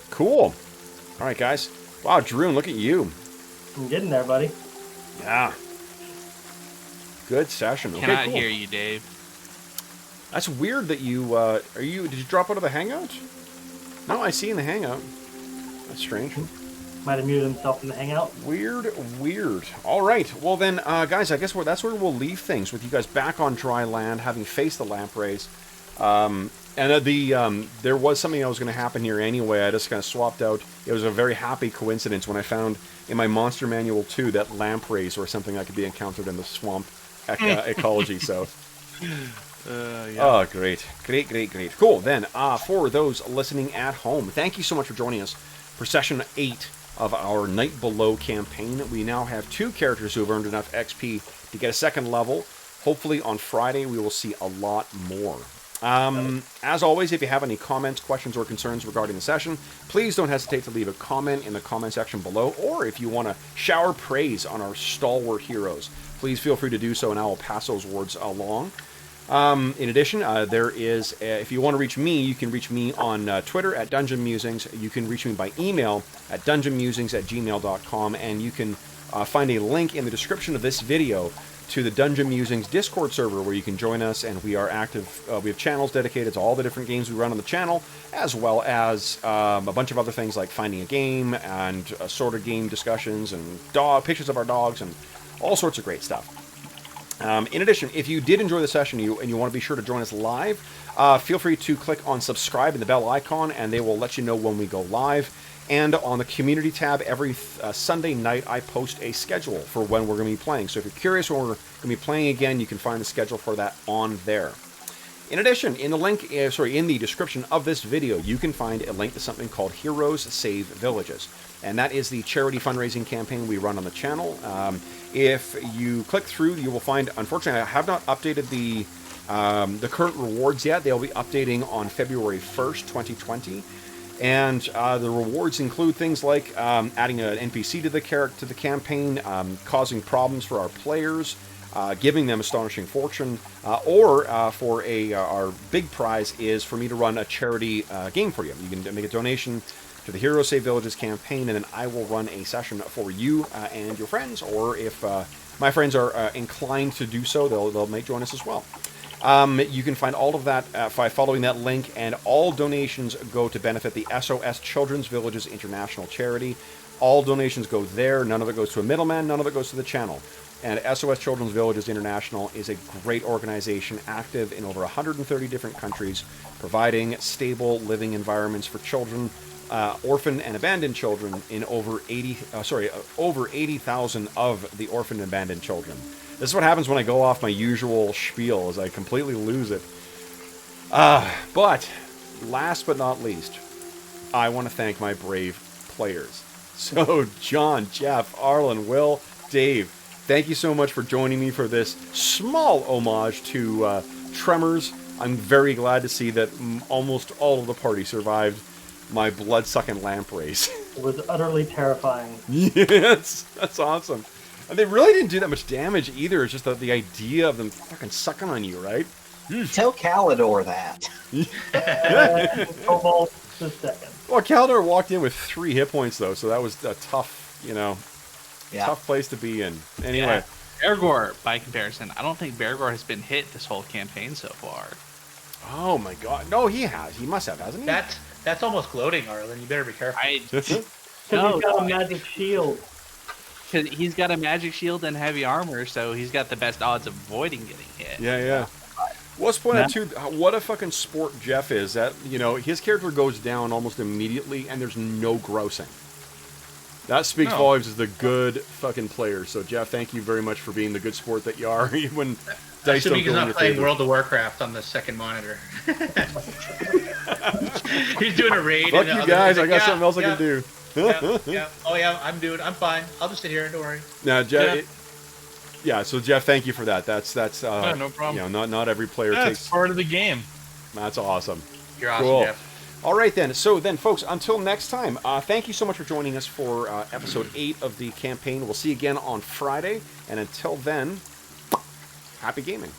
cool. All right, guys. Wow, Druin, look at you. I'm getting there, buddy. Yeah. Good session. Okay, cannot cool. hear you, Dave. That's weird that you, did you drop out of the Hangout? No, I see in the Hangout. That's strange. Might have muted himself in the hangout. Weird. All right. Well then, guys, I guess that's where we'll leave things, with you guys back on dry land, having faced the lampreys. And there was something that was going to happen here anyway. I just kind of swapped out. It was a very happy coincidence when I found in my monster manual too that lampreys were something that could be encountered in the swamp ecology. So. Yeah. Oh, great. Cool. Then, for those listening at home, thank you so much for joining us for session 8 of our Night Below campaign. We now have 2 characters who have earned enough XP to get a 2nd level. Hopefully on Friday we will see a lot more. As always, if you have any comments, questions, or concerns regarding the session, please don't hesitate to leave a comment in the comment section below, or if you want to shower praise on our stalwart heroes, please feel free to do so and I will pass those words along. In addition, there is, if you want to reach me, you can reach me on Twitter at Dungeon Musings. You can reach me by email at dungeonmusings@gmail.com, and you can find a link in the description of this video to the Dungeon Musings Discord server where you can join us, and we are active. We have channels dedicated to all the different games we run on the channel, as well as a bunch of other things like finding a game and assorted game discussions and pictures of our dogs and all sorts of great stuff. In addition, if you did enjoy the session and you want to be sure to join us live, feel free to click on subscribe and the bell icon, and they will let you know when we go live. And on the community tab, every Sunday night, I post a schedule for when we're going to be playing. So if you're curious when we're going to be playing again, you can find the schedule for that on there. In addition, in the description of this video, you can find a link to something called Heroes Save Villages. And that is the charity fundraising campaign we run on the channel. If you click through, you will find, unfortunately, I have not updated the current rewards yet. They'll be updating on February 1st, 2020. And the rewards include things like adding an NPC to the campaign, causing problems for our players, giving them astonishing fortune, or our big prize is for me to run a charity game for you. You can make a donation to the Hero Save Villages campaign, and then I will run a session for you and your friends, or if my friends are inclined to do so, they'll join us as well. You can find all of that by following that link, and all donations go to benefit the SOS Children's Villages International charity. All donations go there. None of it goes to a middleman. None of it goes to the channel. And SOS Children's Villages International is a great organization, active in over 130 different countries, providing stable living environments for children, orphaned and abandoned children in over 80,000 of the orphaned and abandoned children. This is what happens when I go off my usual spiel, is I completely lose it. But last but not least, I want to thank my brave players. So John, Jeff, Arlen, Will, Dave, thank you so much for joining me for this small homage to Tremors. I'm very glad to see that almost all of the party survived my blood-sucking lamp race. It was utterly terrifying. Yes, that's awesome. And they really didn't do that much damage either. It's just the idea of them fucking sucking on you, right? Tell Calidor that. Cobalt the second. Well, Calidor walked in with 3 hit points, though, so that was a tough, tough place to be in. Anyway. Yeah. Bergour, by comparison, I don't think Bergour has been hit this whole campaign so far. Oh my god. No, he has. He must have, hasn't he? That's almost gloating, Arlen. You better be careful. Because he's got a magic shield. Because he's got a magic shield and heavy armor, so he's got the best odds of avoiding getting hit. Yeah. Let's point out, too, what a fucking sport Jeff is. That, his character goes down almost immediately, and there's no grousing. That speaks volumes as the good fucking player. So, Jeff, thank you very much for being the good sport that you are, even when dice don't go in your favor. He's not playing World of Warcraft on the second monitor. He's doing a raid. Fuck you guys, I got something else I can do. Yeah. Oh, yeah, I'm fine. I'll just sit here, don't worry. Now, Jeff... So Jeff, thank you for that. That's no problem. Not every player takes... It's part of the game. That's awesome. You're awesome, cool. Jeff. All right, then. So then, folks, until next time, thank you so much for joining us for episode 8 of the campaign. We'll see you again on Friday. And until then, happy gaming.